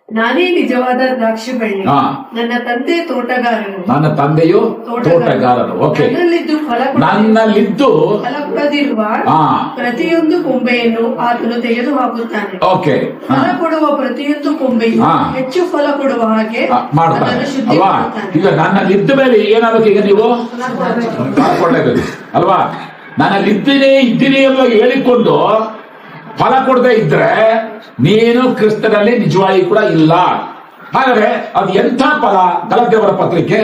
ನಾನೇ ನಿಜವಾದ ದ್ರಾಕ್ಷಿ ಬಳ್ಳಿ, ಹಾ. ನನ್ನ ತಂದೆ ತೋಟಗಾರನು, ನನ್ನ ತಂದೆಯು ತೋಟಗಾರನು. ಓಕೆ, ನನ್ನಲ್ಲಿದ್ದು ನನ್ನಲ್ಲಿದ್ದು ಫಲ ಕೊಡದಿರುವ ಹಾ. ಪ್ರತಿಯೊಂದು ಕೊಂಬೆಯನ್ನು ಆತನು ತೆಗೆದು ಹಾಕುತ್ತಾನೆ. ಓಕೆ, ಫಲ ಕೊಡುವ ಪ್ರತಿಯೊಂದು ಕೊಂಬೆಯು ಹಾ. ಹೆಚ್ಚು ಫಲ ಕೊಡುವ ಹಾಗೆ ಮಾಡ್ತಾರೆ ಅದನ್ನು ಅಲ್ವಾ? ಶುದ್ಧೀಕರಿಸುತ್ತಾನೆ. ಈಗ ನನ್ನಲ್ಲಿದ್ದ ಮೇಲೆ ಏನಾಗಬೇಕು? ಈಗ ನೀವು ಮಾಡ್ಕೊಳ್ಳೇಬೇಕು ಅಲ್ವಾ? ಇದ್ದೀನಿ ಎಂಬ ಹೇಳಿಕೊಂಡು ಫಲ ಕೊಡದೆ ಇದ್ರೆ ನೀನು ಕ್ರಿಸ್ತನಲ್ಲಿ ನಿಜವಾಗಿ ಕೂಡ ಇಲ್ಲ. ಹಾಗಾದ್ರೆ ಅದು ಎಂಥ ಫಲ? ಗಲಾತ್ಯರ ಪತ್ರಿಕೆ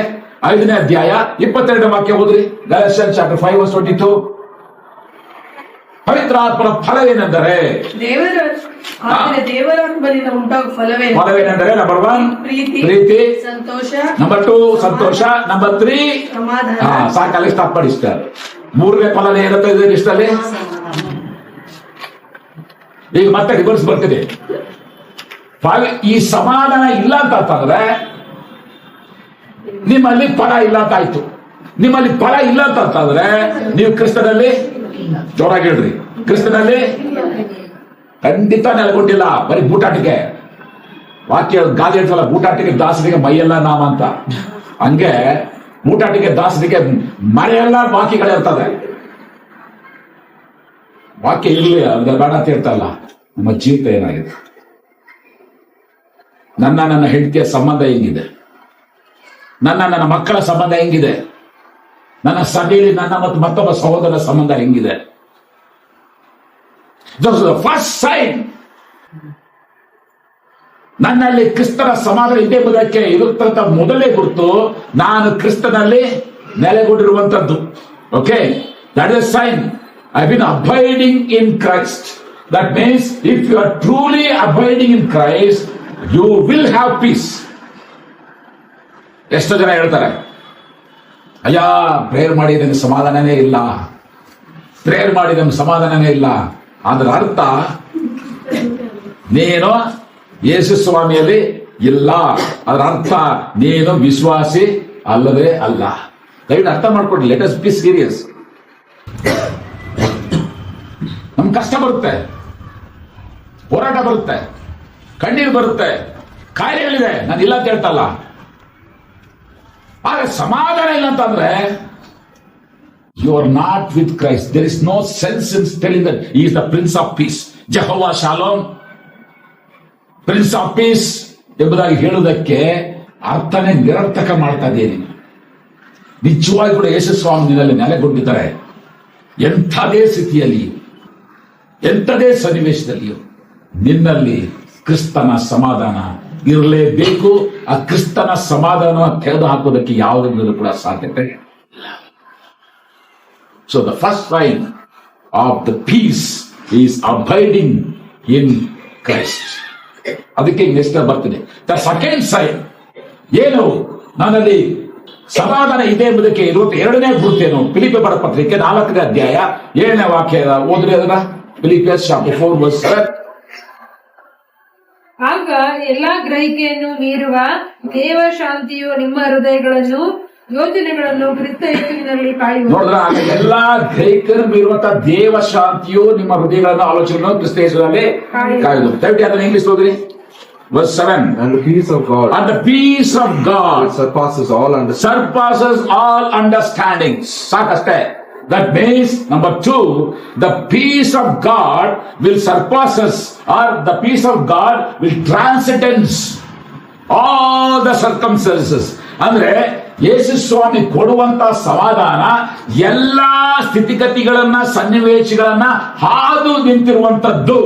5ನೇ ಅಧ್ಯಾಯ 22ನೇ ವಾಕ್ಯ ಓದ್ರಿ. ಗಲಾಟಿಯನ್ಸ್ ಚಾಪ್ಟರ್ 5:22. ಪವಿತ್ರಾತ್ಮನ ಫಲವೇನೆಂದರೆ ದೇವರಾತ್ಮನಿಂದ ಉಂಟಾಗುವ ಫಲವೇನೆಂದರೆ ನಂಬರ್ 1 ಪ್ರೀತಿ, ಸಂತೋಷ, ನಂಬರ್ 2 ಸಂತೋಷ, ನಂಬರ್ 3 ಸಮಾಧಾನ. ಸಾಕಲ್ಲಿ ಸ್ಟಾಪ್ ಮಾಡಿ ಇಷ್ಟ. 3ನೇ ಫಲ ಏನಿರುತ್ತೆ ಇದೆ ಇಷ್ಟಲ್ಲಿ. ಈಗ ಮತ್ತೆ ರಿವರ್ಸ್ ಬರ್ತಿದೆ. ಈ ಸಮಾಧಾನ ಇಲ್ಲ ಅಂತಂದ್ರೆ ನಿಮ್ಮಲ್ಲಿ ಫಲ ಇಲ್ಲ ಅಂತ ಆಯ್ತು. ನಿಮ್ಮಲ್ಲಿ ಫಲ ಇಲ್ಲ ಅಂತಂದ್ರೆ ನೀವು ಕ್ರಿಸ್ತನಲ್ಲಿ, ಜೋರಾಗಿ ಹೇಳ್ರಿ, ಕ್ರಿಸ್ತನಲ್ಲಿ ಖಂಡಿತ ನೆಲೆಗೊಂಡಿಲ್ಲ. ಬರೀ ಬೂಟಾಟಿಕೆ ವಾಕ್ಯ ಗಾದೆ ಹೇಳ್ತಲ್ಲ, ಬೂಟಾಟಿಕೆ ದಾಸರಿಗೆ ಮೈಯೆಲ್ಲ ನಾಮ ಅಂತ. ಹಂಗೆ ಬೂಟಾಟಿಕೆ ದಾಸರಿಗೆ ಮರೆಯೆಲ್ಲ ಬಾಕಿಗಳಿರ್ತದೆ. ವಾಕ್ಯ ಇರಲಿ ಅಂದ್ರೆ ಬೇಡ ಅಂತ ಹೇಳ್ತಾರಲ್ಲ. ನಮ್ಮ ಜೀವಿತ ಏನಾಗಿದೆ? ನನ್ನ ಹೆಂಡತಿಯ ಸಂಬಂಧ ಹೆಂಗಿದೆ? ನನ್ನ ಮಕ್ಕಳ ಸಂಬಂಧ ಹೆಂಗಿದೆ? ನನ್ನ ಸಭೆಯಲ್ಲಿ ನನ್ನ ಮತ್ತು ಮತ್ತೊಬ್ಬ ಸಹೋದರ ಸಂಬಂಧ ಹೆಂಗಿದೆ? ಫಸ್ಟ್ ಸೈನ್ ನನ್ನಲ್ಲಿ ಕ್ರಿಸ್ತನ ಸಮಾಧಾನ ಇದೆ ಎಂಬುದಕ್ಕೆ ಇರುತ್ತಂತ ಮೊದಲೇ ಗುರುತು ನಾನು ಕ್ರಿಸ್ತನಲ್ಲಿ ನೆಲೆಗೊಂಡಿರುವಂತದ್ದು. Okay, that is sign I've been abiding in Christ. That means if you are truly abiding in Christ, you will have peace. ಎಷ್ಟೋ ಜನ ಹೇಳ್ತಾರೆ, ಅಯ್ಯ ಪ್ರೇಯರ್ ಮಾಡಿ ನಮ್ಗೆ ಸಮಾಧಾನನೇ ಇಲ್ಲ, ಪ್ರೇಯರ್ ಮಾಡಿ ನಮ್ಗೆ ಸಮಾಧಾನನೇ ಇಲ್ಲ. ಅದರ ಅರ್ಥ ನೀನು ಯೇಸು ಸ್ವಾಮಿಯಲ್ಲಿ ಇಲ್ಲ. ಅದರ ಅರ್ಥ ನೀನು ವಿಶ್ವಾಸಿ ಅಲ್ಲವೇ ಅಲ್ಲ. ದಯವಿಟ್ಟು ಅರ್ಥ ಮಾಡ್ಕೊಡ್ಲಿ. Let us be serious. ನಮ್ಗೆ ಕಷ್ಟ ಬರುತ್ತೆ, ಹೋರಾಟ ಬರುತ್ತೆ, ಕಣ್ಣೀರು ಬರುತ್ತೆ, ಕಾಯಿಲೆಗಳಿದೆ. ನಾನು ಇಲ್ಲ ಅಂತ ಹೇಳ್ತಲ್ಲ. ಆದ್ರೆ ಸಮಾಧಾನ ಇಲ್ಲ ಅಂತಂದ್ರೆ you are not with Christ. There is no sense in telling that he is the prince of peace. Jehovah Shalom, prince of peace ಎಂಬುದಾಗಿ ಹೇಳುವುದಕ್ಕೆ ಅರ್ಥನೇ ನಿರರ್ಥಕ ಮಾಡ್ತಾ ಇದ್ದೀನಿ. ನಿಜವಾಗಿ ಕೂಡ ಯೇಸು ಸ್ವಾಮಿ ನಿನ್ನಲ್ಲಿ ನೆಲೆಗೊಂಡಿದ್ದಾರೆ. ಎಂಥದೇ ಸ್ಥಿತಿಯಲ್ಲಿ, ಎಂಥದೇ ಸನ್ನಿವೇಶದಲ್ಲಿಯೂ ನಿನ್ನಲ್ಲಿ ಕ್ರಿಸ್ತನ ಸಮಾಧಾನ ಇರಲೇಬೇಕು. ಆ ಕ್ರಿಸ್ತನ ಸಮಾಧಾನ ತೆಗೆದು ಹಾಕೋದಕ್ಕೆ ಯಾವುದರಿಂದಲೂ ಕೂಡ ಸಾಧ್ಯತೆ ಇಲ್ಲ. So the first sign of the peace is abiding in Christ. ಅದಕ್ಕೆ ನೆಕ್ಸ್ಟ್ ಬರ್ತೀನಿ. ದ ಸೆಕೆಂಡ್ ಸೈನ್ ಏನು? ನನ್ನಲ್ಲಿ ಸಮಾಧಾನ ಇದೆ ಎಂಬುದಕ್ಕೆ ಇರುವ 2ನೇ ಗುರುತೇನು? ಫಿಲಿಪ್ಪಿ ಬರೆದ ಪತ್ರಿಕೆ 4ನೇ ಅಧ್ಯಾಯ 7ನೇ ವಾಕ್ಯ ಓದ್ರಿ. ಅದನ್ನ ಫಿಲಿಪಿಯನ್ಸ್ ಚಾಪ್ಟರ್ 4:7. ಆಗ ಎಲ್ಲಾ ಗ್ರಹಿಕೆಯನ್ನು ಮೀರುವ ದೇವ ಶಾಂತಿಯು ನಿಮ್ಮ ಹೃದಯಗಳನ್ನು, ಯೋಚನೆಗಳನ್ನು ಕ್ರಿಸ್ತ ಯೇಸುವಿನಲ್ಲಿ ಕಾಯುವುದು. ನೋಡಿದ್ರ, ಆಗ ಎಲ್ಲಾ ಗ್ರಹಿಕೆಯನ್ನು ಮೀರುವಂತಹ ದೇವ ಶಾಂತಿಯು ನಿಮ್ಮ ಹೃದಯಗಳನ್ನು, ಆಲೋಚನೆಗಳನ್ನು ಕ್ರಿಸ್ತ ಯೇಸುವಿನಲ್ಲಿ ಕಾಯುವುದು. ದಯವಿಟ್ಟು ಅದನ್ನ ಇಂಗ್ಲಿಷ್ ಓದ್ರಿ. Verse 7. And the peace of God, And the peace of God surpasses all understanding. ಸಾಕಷ್ಟೇ. That means number 2, the peace of God will surpass us, or the peace of God will transcend all the circumstances. ಅಂದ್ರೆ ಯೇಸು ಸ್ವಾಮಿ ಕೊಡುವಂತ ಸಮಾಧಾನ ಎಲ್ಲಾ ಸ್ಥಿತಿಗತಿಗಳನ್ನ, ಸನ್ನಿವೇಶಗಳನ್ನ ಹಾದು ನಿಂತಿರುವಂತದ್ದು.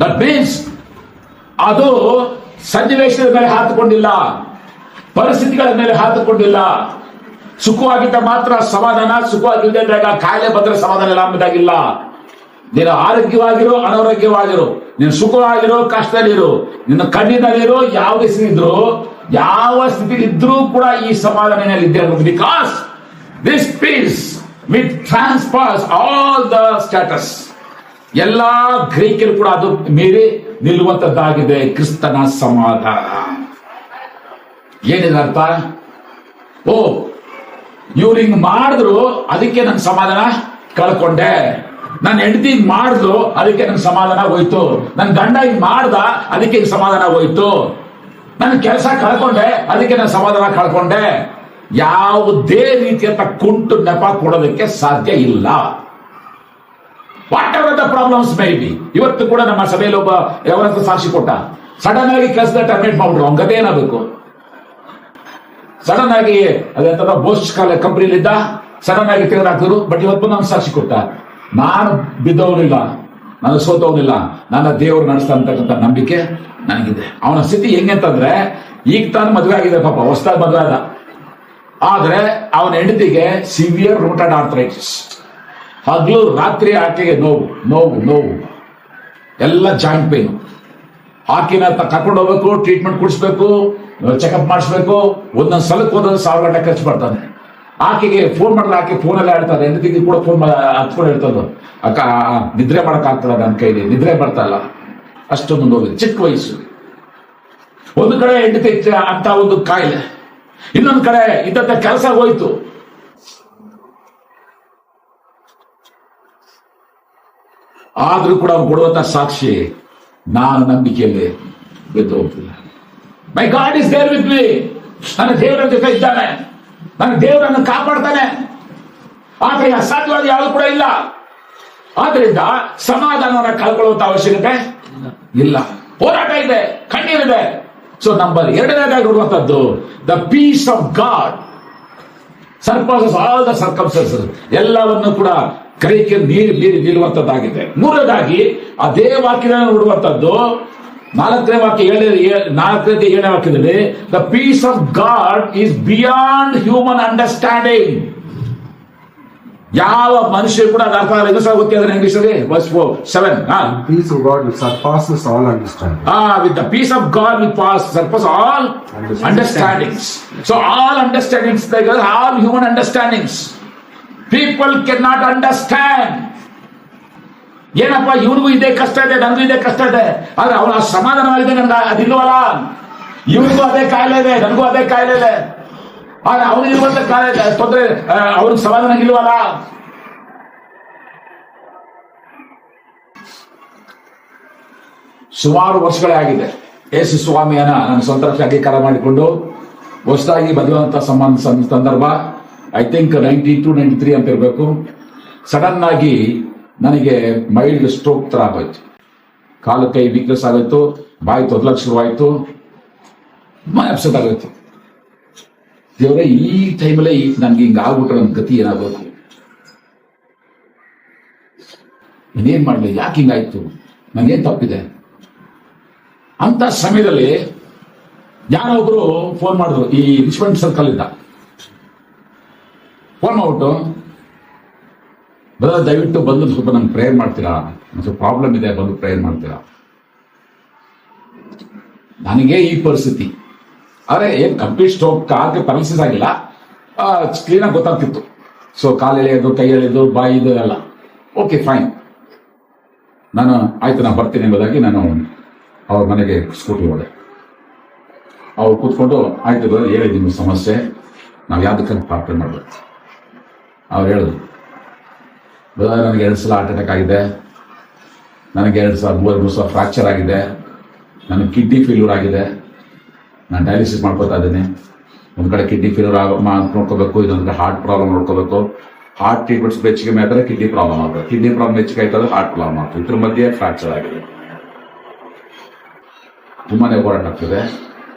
That means ಅದು ಸನ್ನಿವೇಶದ ಮೇಲೆ ಹಾತುಕೊಂಡಿಲ್ಲ, ಪರಿಸ್ಥಿತಿಗಳ ಮೇಲೆ ಹಾತುಕೊಂಡಿಲ್ಲ. ಸುಖವಾಗಿದ್ದ ಮಾತ್ರ ಸಮಾಧಾನ, ಸುಖವಾಗಿಲ್ಲದಾಗ ಕಾಯಿಲೆ ಬಂದ್ರೆ ಸಮಾಧಾನ ಇಲ್ಲ ಅಂಬುದಾಗಿಲ್ಲ. ನೀನು ಆರೋಗ್ಯವಾಗಿರೋ ಅನಾರೋಗ್ಯವಾಗಿರೋ, ನೀನು ಸುಖವಾಗಿರೋ ಕಷ್ಟದಲ್ಲಿರೋ, ನಿನ್ನ ಕಣ್ಣಿನಲ್ಲಿರೋ ಯಾವುದೇ ಸ್ಥಿತಿ ಇದ್ರು, ಯಾವ ಸ್ಥಿತಿ ಇದ್ರೂ ಕೂಡ ಈ ಸಮಾಧಾನದಲ್ಲಿ ಇದ್ದೇ because this peace with trespass all the status. ಎಲ್ಲಾ ಗ್ರೀಕರು ಕೂಡ ಅದು ಮೀರಿ ನಿಲ್ಲುವಂತದ್ದಾಗಿದೆ ಕ್ರಿಸ್ತನ ಸಮಾಧಾನ. ಏನಿದೆ ಅರ್ಥ? ಓ, ಇವ್ರು ಹಿಂಗ್ ಮಾಡಿದ್ರು ಅದಕ್ಕೆ ನನ್ ಸಮಾಧಾನ ಕಳ್ಕೊಂಡೆ, ನನ್ನ ಹೆಂಡತಿ ಮಾಡಿದ್ರು ಅದಕ್ಕೆ ನನ್ ಸಮಾಧಾನ ಹೋಯ್ತು, ನನ್ನ ಗಂಡ ಹಿಂಗ್ ಮಾಡ್ದ ಅದಕ್ಕೆ ಸಮಾಧಾನ ಹೋಯ್ತು, ನನ್ನ ಕೆಲಸ ಕಳ್ಕೊಂಡೆ ಅದಕ್ಕೆ ನಾನು ಸಮಾಧಾನ ಕಳ್ಕೊಂಡೆ. ಯಾವುದೇ ರೀತಿಯಂತ ಕುಂಟು ನೆಪ ಕೊಡೋದಕ್ಕೆ ಸಾಧ್ಯ ಇಲ್ಲ. What ever the problems may be. ಇವತ್ತು ಕೂಡ ನಮ್ಮ ಸಭೆಯಲ್ಲಿ ಒಬ್ಬ ಯಾವತ್ತು ಸಾಕ್ಷಿ ಕೊಟ್ಟ, ಸಡನ್ ಆಗಿ ಕೆಲಸದ ಟರ್ಮಿನೇಟ್ ಮಾಡ್ಬಿಟ್ರು. ಅವ್ನ ಕತೆ ಏನಾಗಬೇಕು? ಸಡನ್ ಆಗಿ ಅದಂತ ಬೋಸ್ಟ್ ಕಂಪನಿಲಿದ್ದ, ಸಡನ್ ಆಗಿ ತೆಗೆದಾಕಿದ್ರು. ಬಟ್ ಇವತ್ತು ನಾನು ಸಾಕ್ಷಿ ಕೊಟ್ಟ, ನಾನು ಬಿದ್ದವನಿಲ್ಲ, ನಾನು ಸೋತವನಿಲ್ಲ, ನನ್ನ ದೇವರು ನಡೆಸ್ತಾ ಅಂತಕ್ಕಂಥ ನಂಬಿಕೆ ನನಗಿದೆ. ಅವನ ಸ್ಥಿತಿ ಹೆಂಗಂತಂದ್ರೆ, ಈಗ ತಾನು ಮದುವೆ ಆಗಿದೆ, ಪಾಪ ಹೊಸದಾಗಿ ಮದುವೆ ಆದ, ಆದ್ರೆ ಅವನ ಹೆಂಡತಿಗೆ ಸಿವಿಯರ್ ರೂಟೆಡ್ ಆರ್ಥರೈಟಿಸ್. ಹಗಲು ರಾತ್ರಿ ಆಕೆಗೆ ನೋವು ನೋವು ನೋವು, ಎಲ್ಲ ಜಾಯಿಂಟ್ ಪೇನ್. ಆಕೆನ ಕರ್ಕೊಂಡು ಹೋಗ್ಬೇಕು, ಟ್ರೀಟ್ಮೆಂಟ್ ಕೊಡಿಸ್ಬೇಕು, ಚೆಕಪ್ ಮಾಡಿಸ್ಬೇಕು. ಒಂದೊಂದು ಸಲಕ್ಕೆ ಒಂದೊಂದು 1000 ಗಂಟೆ ಖರ್ಚು ಮಾಡ್ತಾನೆ. ಆಕೆಗೆ ಫೋನ್ ಮಾಡಿದ್ರೆ ಆಕೆ ಫೋನಲ್ಲೇ ಆಡ್ತಾರೆ, ಹೆಂಡತಿಗೆ ಕೂಡ ಫೋನ್ ಹಚ್ಕೊಂಡು ಹೇಳ್ತದ್ದು, ಅಕ್ಕ ನಿದ್ರೆ ಮಾಡಕ್ ಆಗ್ತದ, ನನ್ನ ಕೈಲಿ ನಿದ್ರೆ ಬರ್ತಾ ಇಲ್ಲ, ಅಷ್ಟೊಂದು ನೋವಿದೆ, ಚಿಕ್ಕ ವಯಸ್ಸು. ಒಂದು ಕಡೆ ಹೆಂಡತಿ ಅಂತ ಒಂದು ಕಾಯಿಲೆ, ಇನ್ನೊಂದು ಕಡೆ ಇದ್ದಂತ ಕೆಲಸ ಹೋಯ್ತು. ಆದ್ರೂ ಕೂಡ ಅವ್ನು ಕೊಡುವಂತ ಸಾಕ್ಷಿ, ನಾನು ನಂಬಿಕೆಯಲ್ಲಿ ಬಿದ್ದು ಹೋಗ್ತಿಲ್ಲ. My God is there with me. ನನ್ನ ದೇವರ ಜೊತೆ ಇದ್ದಾನೆ, ನನ್ನ ದೇವರನ್ನು ಕಾಪಾಡ್ತಾನೆ. ಆದ್ರೆ ಅಸಾಧ್ಯವಾದ ಯಾವುದು ಕೂಡ ಇಲ್ಲ. ಆದ್ರಿಂದ ಸಮಾಧಾನವನ್ನ ಕಳ್ಕೊಳ್ಳುವಂತ ಅವಶ್ಯಕತೆ ಇಲ್ಲ. ಹೋರಾಟ ಇದೆ, ಕಣ್ಣೀರಿದೆ. ಸೊ ನಂಬರ್ 2ನೇದಾಗಿ ನೋಡುವಂತದ್ದು, the peace of God surpasses all the circumstances. ಎಲ್ಲವನ್ನು ಕೂಡ ಕೈಗೆ ನೀರು ನಿಲ್ಲುವಂತದ್ದಾಗಿದೆ. 3ನೇದಾಗಿ ಅದೇ ವಾಕ್ಯದಲ್ಲಿ ನೋಡುವಂತದ್ದು, 4ನೇ ವಾಕ್ಯ 7ನೇ ವಾಕ್ಯದಲ್ಲಿ, the peace of God is beyond human understanding. ಯಾವ ಮನುಷ್ಯ ಕೂಡ ಅದು ಅರ್ಥ ಆಗಲ್ಲ. ಇನ್ನೂ ಗೊತ್ತಿ ಅದನ್ನ ಇಂಗ್ಲಿಷಲ್ಲಿ verse 7. Peace of God which surpasses all understanding. With the peace of God which surpasses all understandings. So all understandings, like all human understandings, people cannot understand. ಏನಪ್ಪ, ಇವನಿಗೂ ಇದೇ ಕಷ್ಟ ಇದೆ, ನನಗೂ ಇದೇ ಕಷ್ಟ ಇದೆ, ಆದ್ರೆ ಅವನ ಸಮಾಧಾನವಾಗಿದೆ, ನನ್ಗೆ ಅದಿಲ್ವಲ್ಲ. ಇವನಿಗೂ ಅದೇ ಕಾಯಿಲೆ ಇದೆ, ನನಗೂ ಅದೇ ಕಾಯಿಲೆ ಇದೆ, ಆದ್ರೆ ಅವನಿಗಿರುವಂತ ಕಾಯಿಲೆ ತೊಂದರೆ ಅವ್ರಿಗೆ ಸಮಾಧಾನ ಇಲ್ವಲ್ಲ. ಸುಮಾರು ವರ್ಷಗಳೇ ಆಗಿದೆ ಯೇಸು ಸ್ವಾಮಿಯನ್ನ ನನ್ನ ಸ್ವಂತ ಅಂಗೀಕಾರ ಮಾಡಿಕೊಂಡು ಹೊಸದಾಗಿ ಬದಲಾದಂತ ಸಂದರ್ಭ, ಐ ಥಿಂಕ್ 92-93 ಅಂತ ಇರಬೇಕು. ಸಡನ್ ಆಗಿ ನನಗೆ ಮೈಲ್ಡ್ ಸ್ಟ್ರೋಕ್ ತರ ಆಗೋಯ್ತು. ಕಾಲು ಕೈ ವೀಕ್ನೆಸ್ ಆಗೋಯ್ತು, ಬಾಯಿ ತೊದಲಕ್ಕೆ ಶುರುವಾಯ್ತು, ಅಪ್ಸೆಟ್ ಆಗೋಯ್ತು. ದೇವರೇ, ಈ ಟೈಮಲ್ಲೇ ನನ್ಗೆ ಹಿಂಗ ಆಗ್ಬಿಟ್ರೆ ನನ್ನ ಗತಿ ಏನಾಗಬೇಕು, ಇನ್ನೇನ್ ಮಾಡಲಿ, ಯಾಕೆ ಹಿಂಗಾಯ್ತು, ನಂಗೇನ್ ತಪ್ಪಿದೆ ಅಂತ ಸಮಯದಲ್ಲಿ ಯಾರೋ ಒಬ್ರು ಫೋನ್ ಮಾಡಿದ್ರು. ಈ ರಿಚ್ಮೆಂಟ್ ಸರ್ಕಲ್ ಇದ್ದ ಫೋನ್ ಮಾಡ್ಬಿಟ್ಟು, ಬ್ರದರ್ ದಯವಿಟ್ಟು ಬಂದು ಸ್ವಲ್ಪ ನಂಗೆ ಪ್ರೇಯರ್ ಮಾಡ್ತೀರಾ, ಸ್ವಲ್ಪ ಪ್ರಾಬ್ಲಮ್ ಇದೆ, ಬಂದು ಪ್ರೇಯರ್ ಮಾಡ್ತೀರಾ. ನನಗೆ ಈ ಪರಿಸ್ಥಿತಿ, ಆದ್ರೆ ಏನ್ ಕಂಪ್ಲೀಟ್ ಸ್ಟ್ರೋಕ್, ಕಾಲ್ಗೆ ಪ್ಯಾರಲಿಸಿಸ್ ಆಗಿಲ್ಲ, ಕ್ಲೀನಾಗಿ ಗೊತ್ತಾಗ್ತಿತ್ತು. ಸೊ ಕಾಲು ಎಳೆಯೋದು, ಕೈ ಎಳೆಯೋದು, ಬಾಯಿದು ಎಲ್ಲ ಓಕೆ ಫೈನ್. ನಾನು ಆಯ್ತು, ನಾನು ಬರ್ತೀನಿ ಎಂಬುದಾಗಿ ನಾನು ಅವ್ರ ಮನೆಗೆ ಸ್ಕೂಟಿ ಹೋದೆ. ಅವ್ರು ಕೂತ್ಕೊಂಡು, ಆಯ್ತು ಬ್ರದರ್ ಹೇಳಿ ನಿಮ್ಮ ಸಮಸ್ಯೆ, ನಾವು ಯಾವ್ದಕ್ಕಂತ ಪ್ರಾರ್ಥನೆ ಮಾಡ್ಬೇಕು. ಅವ್ರು ಹೇಳಿದ್ರು, ಬ್ರದರ್ ನನಗೆ 2 ಸಲ ಹಾರ್ಟ್ ಅಟ್ಯಾಕ್ ಆಗಿದೆ, ನನಗೆ 2 ಸಲ 3 ಸಲ ಫ್ರಾಕ್ಚರ್ ಆಗಿದೆ, ನನಗೆ ಕಿಡ್ನಿ ಫೇಲ್ಯೂರ್ ಆಗಿದೆ, ನಾನು ಡಯಾಲಿಸಿಸ್ ಮಾಡ್ಕೋತಾ ಇದ್ದೀನಿ. ಒಂದು ಕಡೆ ಕಿಡ್ನಿ ಫೇಲ್ಯೂರ್ ನೋಡ್ಕೋಬೇಕು, ಇನ್ನೊಂದು ಕಡೆ ಹಾರ್ಟ್ ಪ್ರಾಬ್ಲಮ್ ನೋಡ್ಕೋಬೇಕು. ಹಾರ್ಟ್ ಟ್ರೀಟ್ಮೆಂಟ್ಸ್ ಹೆಚ್ಚಿಗೆ ಆದ್ರೆ ಕಿಡ್ನಿ ಪ್ರಾಬ್ಲಮ್ ಆಗ್ತದೆ, ಕಿಡ್ನಿ ಪ್ರಾಬ್ಲಮ್ ಹೆಚ್ಚಿಗೆ ಆಯ್ತಂದ್ರೆ ಹಾರ್ಟ್ ಪ್ರಾಬ್ಲಮ್ ಆಗ್ತದೆ. ಇದ್ರ ಮಧ್ಯೆ ಫ್ರಾಕ್ಚರ್ ಆಗಿದೆ, ತುಂಬಾನೇ ಹೋರಾಟ ಆಗ್ತದೆ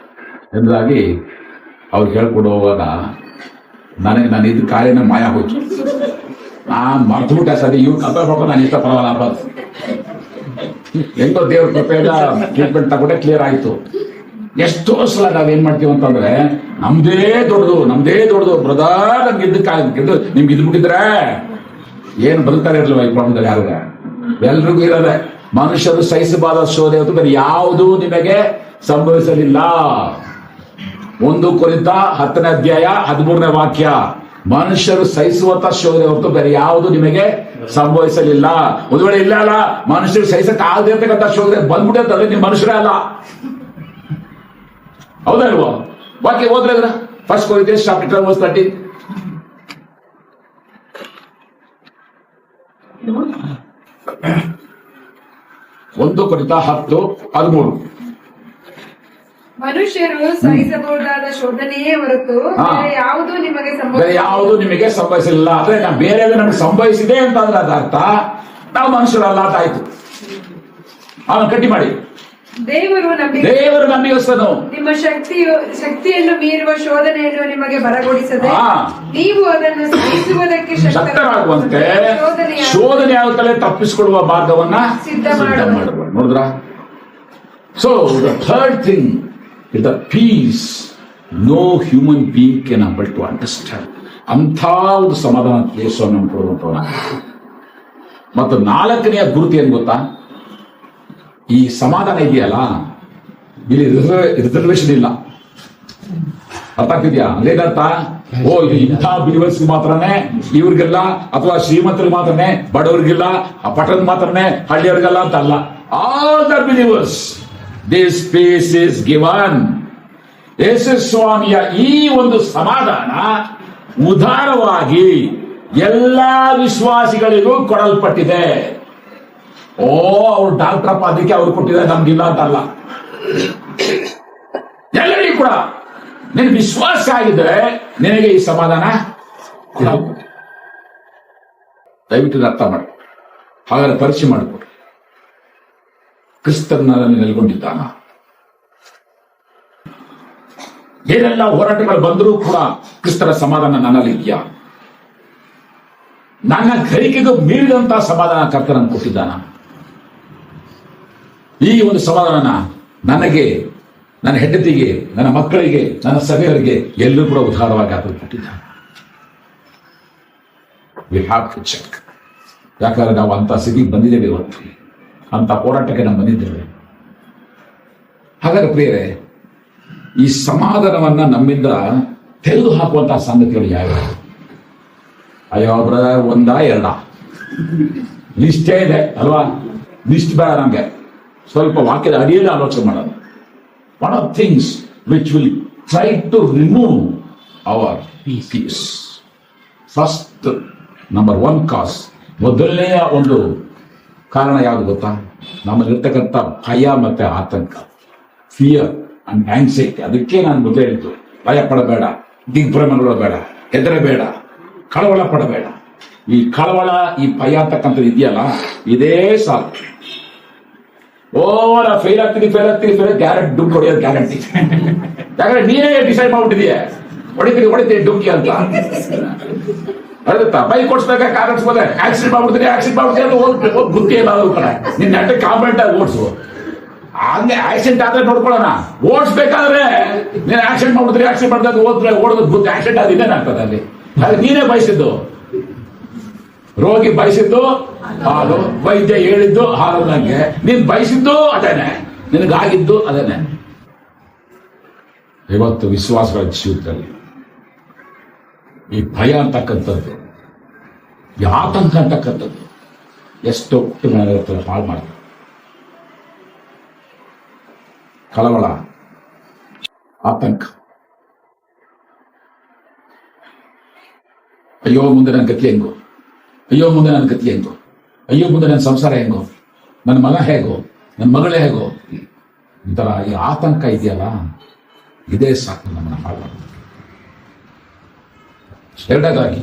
ಎಂಬುದಾಗಿ ಅವ್ರು ಹೇಳ್ಕೊಂಡು ಹೋಗುವಾಗ ನಾನು ಇದು ಕಾರ್ಯನ ಮಾಯ ಹೋಯ್ತು. ನಾನು ಮರ್ತುಬಿಟ್ಟೆ ಸರಿ, ಇವ್ರು ಕಪ್ಪ ನಾನು ಇಷ್ಟ ಪರವಲ್ಲ, ಹೆಂಗೋ ದೇವ್ರ ಕೃಪೆಯಿಂದ ಟ್ರೀಟ್ಮೆಂಟ್ ತಗೊಂಡೆ ಕ್ಲಿಯರ್ ಆಯ್ತು. ಎಷ್ಟೋ ಸಲ ನಾವೇನ್ ಮಾಡ್ತೀವಿ ಅಂತಂದ್ರೆ, ನಮ್ದೇ ದೊಡ್ಡದು ಬ್ರದರ್, ನಮ್ಗೆ ನಿಮ್ಗೆ ಇದ್ ಬಿಟ್ಟಿದ್ರೆ ಏನು ಬದುಕ್ತಾರೆ ಇರ್ಲಿಲ್ಲ ಈ ಪ್ರಾಬ್ಲಮ್ ಯಾರು. ಎಲ್ರಿಗೂ ಇರೋದೆ. ಮನುಷ್ಯರು ಸಹಿಸಬಾರದ ಶೋಧನೆ ಹೊತ್ತು ಬೇರೆ ಯಾವುದೂ ನಿಮಗೆ ಸಂಭವಿಸಲಿಲ್ಲ. 1 ಕೊರಿಂಥ 10ನೇ ಅಧ್ಯಾಯ 13ನೇ ವಾಕ್ಯ. ಮನುಷ್ಯರು ಸಹಿಸುವಂತ ಶೋಧನೆ ಹೊರತು ಬೇರೆ ಯಾವುದು ನಿಮಗೆ ಸಂಭವಿಸಲಿಲ್ಲ. ಒಂದು ವೇಳೆ ಇಲ್ಲ ಅಲ್ಲ, ಮನುಷ್ಯರು ಸಹಿಸಕ್ಕೆ ಆಗದೆ ಇರ್ತಕ್ಕಂಥ ಶೋಧನೆ ಬಂದ್ಬಿಟ್ಟೆ, ನೀವು ಮನುಷ್ಯರೇ ಅಲ್ಲ. ಹೌದಲ್ವಾ? ವಾಕ್ಯ ಓದ್ರೆ 1 Corinthians chapter 12 verse 13. ಒಂದು ಕೊರಿಂಥ 10:13. ಮನುಷ್ಯರು ಸಹಿಸಬಹುದಾದ ಶೋಧನೆಯೇ ಹೊರತು ಬೇರೆ ಯಾವುದೂ ನಿಮಗೆ ಬೇರೆ ಯಾವುದು ನಿಮಗೆ ಸಂಭವಿಸಲಿಲ್ಲ. ಅಂದ್ರೆ ಬೇರೆ ನಮಗೆ ಸಂಭವಿಸಿದೆ ಅಂತಂದ್ರೆ ಅದ ಅರ್ಥ ನಾವು ಮನುಷ್ಯರಲ್ಲ ಅಂತ ಆಯ್ತು. ಅವನು ಗಟ್ಟಿ ಮಾಡಿ, ದೇವರು ನಂಬಿಗಸ್ತನು. ನಿಮ್ಮ ಶಕ್ತಿಯನ್ನು ಮೀರುವ ಶೋಧನೆಯನ್ನು ನಿಮಗೆ ಬರಗೊಡಿಸದೆ ನೀವು ಅದನ್ನು ಸಹಿಸುವುದಕ್ಕೆ ಶಕ್ತರಾಗುವಂತೆ ಶೋಧನೆ ಆಗುತ್ತಲೇ ತಪ್ಪಿಸಿಕೊಳ್ಳುವ ಮಾರ್ಗವನ್ನ ಸಿದ್ಧ ಮಾಡುವ. ನೋಡಿದ್ರ? So the third thing is the peace no human being can able to understand. ಅಂಥ ಒಂದು ಸಮಾಧಾನ ಯೇಸುವನ್ನು ಕೊಡುವಂಥವ. ಮತ್ತು 4ನೆಯ ಗುರುತು ಏನ್ ಗೊತ್ತಾ? ಈ ಸಮಾಧಾನ ಇದೆಯಲ್ಲ, ಇಲ್ಲಿ ರಿಸರ್ವೇಶನ್ ಇಲ್ಲ. ಅರ್ಥ ಆಗ್ತಿದ್ಯಾ? ಅದೇನರ್ಥ? ಓ ಇದು ಇಂಥ ಬಿಲಿವರ್ಸ್ ಮಾತ್ರನೇ, ಇವ್ರಿಗೆಲ್ಲ, ಅಥವಾ ಶ್ರೀಮಂತರಿಗೆ ಮಾತ್ರನೇ, ಬಡವರಿಗಿಲ್ಲ, ಆ ಪಟ್ಟಣದ ಮಾತ್ರನೇ, ಹಳ್ಳಿಯವ್ರಿಗೆಲ್ಲ ಅಂತ ಅಲ್ಲ. All the believers this peace is given. ಯೇಸು ಸ್ವಾಮಿಯ ಈ ಒಂದು ಸಮಾಧಾನ ಉದಾರವಾಗಿ ಎಲ್ಲಾ ವಿಶ್ವಾಸಿಗಳಿಗೂ ಕೊಡಲ್ಪಟ್ಟಿದೆ. ಓ ಅವ್ರು ಡಾಕ್ಟರ್ ಅದಕ್ಕೆ ಅವ್ರು ಕೊಟ್ಟಿದ್ದಾರೆ, ನಮ್ಗಿಲ್ಲ ಅಂತಲ್ಲ. ಎಲ್ಲರಿಗೂ ಕೂಡ ನಿನ್ ವಿಶ್ವಾಸ ಆಗಿದ್ರೆ ನಿನಗೆ ಈ ಸಮಾಧಾನ ಕೊಡಲ್ಪಟ್ಟಿದೆ. ದಯವಿಟ್ಟು ಅರ್ಥ ಮಾಡಿ. ಹಾಗಾದ್ರೆ ಪರಿಚಯ ಮಾಡಿಕೊಡಿ. ಕ್ರಿಸ್ತನಲ್ಲಿ ನೆಲೆಗೊಂಡಿದ್ದಾನ. ಏನೆಲ್ಲ ಹೋರಾಟಗಳು ಬಂದರೂ ಕೂಡ ಕ್ರಿಸ್ತರ ಸಮಾಧಾನ ನನ್ನಲ್ಲಿ ಇದೆಯಾ? ನನ್ನ ಗ್ರಹಿಕೆಗೂ ಮೀರಿದಂತಹ ಸಮಾಧಾನ ಕರ್ತನನ್ನು ಕೊಟ್ಟಿದ್ದಾನ. ಈ ಒಂದು ಸಮಾಧಾನ ನನಗೆ, ನನ್ನ ಹೆಂಡತಿಗೆ, ನನ್ನ ಮಕ್ಕಳಿಗೆ, ನನ್ನ ಸಭೆಯವರಿಗೆ ಎಲ್ಲರೂ ಕೂಡ ಉದಾರವಾಗಿ ಆತನು ಕೊಟ್ಟಿದ್ದಾನೆ. We have to check. ಯಾಕಂದ್ರೆ ನಾವು ಅಂತ ಸ್ಥಿತಿಗೆ ಬಂದಿದ್ದೇವೆ ಇವತ್ತು, ಅಂತ ಹೋರಾಟಕ್ಕೆ ನಾವು ಬಂದಿದ್ದೇವೆ. ಹಾಗಾದ್ರೆ ಪ್ರಿಯರೇ, ಈ ಸಮಾಧಾನವನ್ನ ನಮ್ಮಿಂದ ತೆಗೆದು ಹಾಕುವಂತಹ ಸಂಗತಿಗಳು ಯಾವ್ಯಾವ? ಅಯ್ಯೋ ಬ್ರದರ್, 1 2 ಲಿಸ್ಟೇ ಇದೆ ಅಲ್ವಾ? ಲಿಸ್ಟ್ ಬೇಡ ನಮ್ಗೆ, ಸ್ವಲ್ಪ ವಾಕ್ಯದ ಅಡಿಯಲ್ಲಿ ಆಲೋಚನೆ ಮಾಡೋಣ. One of things which will try to remove our peace. First number 1 cause, ಮೊದಲನೆಯ ಒಂದು ಕಾರಣ ಯಾವುದು ಗೊತ್ತಾ? ನಮ್ಮಲ್ಲಿರ್ತಕ್ಕಂಥ ಭಯ ಮತ್ತೆ ಆತಂಕ, ಫಿಯರ್ ಅಂಡ್ ಆಂಗ್ಸೈಟಿ. ಅದಕ್ಕೆ ನಾನು ಮೊದಲೇ ಹೇಳಿದ್ದು, ಭಯ ಪಡಬೇಡ, ದಿಗ್ಭ್ರಮೆಗೊಳ್ಳಬೇಡ, ಹೆದರಬೇಡ, ಕಳವಳ ಪಡಬೇಡ. ಈ ಕಳವಳ, ಈ ಭಯ ಅಂತಕ್ಕಂಥದ್ದು ಇದೆಯಲ್ಲ, ಇದೇ ಸಾಕು. ಓ ನಾ ಫೇಲ್ ಆಗ್ತೀನಿ ಗ್ಯಾರಂಟಿ, ಡುಂಕ್ ಹೊಡೆಯೋದು ಗ್ಯಾರಂಟಿ. ಯಾಕಂದ್ರೆ ನೀನೇ ಡಿಸೈಡ್ ಮಾಡ್ಬಿಟ್ಟಿದೀಯ, ಹೊಡಿತೀನಿ ಡುಂಕಿ ಅಂತ. ಅರ್ಥ ಬೈಕ್ ಓಡಿಸ್ಬೇಕಾ, ಕಾರ್ ಓಡಿಸ್ಬೋದೆ, ಆಕ್ಸಿಡೆಂಟ್ ಮಾಡ್ಬಿಡ್ತೀನಿ ಅಂತ ಗುತ್ತಿ ಏನಾದ್ರು ಕಡೆ ನಿನ್ನ ನೆಟ್ಟ ಕಾಂಪ್ಲೆಂಟ್ ಆಗಿ ಓಡಿಸು. ಹಂಗೆ ಆಕ್ಸಿಡೆಂಟ್ ಆದ್ರೆ ನೋಡ್ಕೊಳ್ಳೋಣ. ಓಡಿಸ್ಬೇಕಾದ್ರೆ ನೀನು ಆಕ್ಸಿಡೆಂಟ್ ಮಾಡ್ಬಿಡ್ತೀರಿ, ಓಡೋದು ಗುತ್ತಿ ಆಕ್ಸಿಡೆಂಟ್ ಆದ್ರೆ ಇದೇನಾಗ್ತದೆ ಅಲ್ಲಿ? ಅದು ನೀನೇ ಬಯಸಿದ್ದು. ರೋಗಿ ಬಯಸಿದ್ದು ಹಾಲು, ವೈದ್ಯ ಹೇಳಿದ್ದು ಹಾಲು. ನಂಗೆ ನೀನ್ ಬಯಸಿದ್ದು ಅದೇನೆ, ನಿನಗಾಗಿದ್ದು ಅದೇನೆ. ಇವತ್ತು ವಿಶ್ವಾಸಗಳ ಜೀವಿತದಲ್ಲಿ ಈ ಭಯ ಅಂತಕ್ಕಂಥದ್ದು, ಈ ಆತಂಕ ಅಂತಕ್ಕಂಥದ್ದು ಎಷ್ಟು ಹಾಳು ಮಾಡ್ತಾರೆ. ಕಳವಳ, ಆತಂಕ. ಅಯ್ಯೋ ಮುಂದೆ ನನ್ನ ಗತಿ ಹೆಂಗೋ, ಅಯ್ಯೋ ಮುಂದೆ ನನ್ನ ಗತಿ ಹೆಂಗೋ, ಅಯ್ಯೋ ಮುಂದೆ ನನ್ನ ಸಂಸಾರ ಹೆಂಗೋ, ನನ್ನ ಮಗ ಹೇಗೋ, ನನ್ನ ಮಗಳೇ ಹೇಗೋ, ಈ ಥರ ಈ ಆತಂಕ ಇದೆಯಲ್ಲ, ಇದೇ ಸಾಕು ನಮ್ಮನ್ನು ಹಾಳು ಮಾಡ್ತಾರೆ. ಎರಡನೇದಾಗಿ,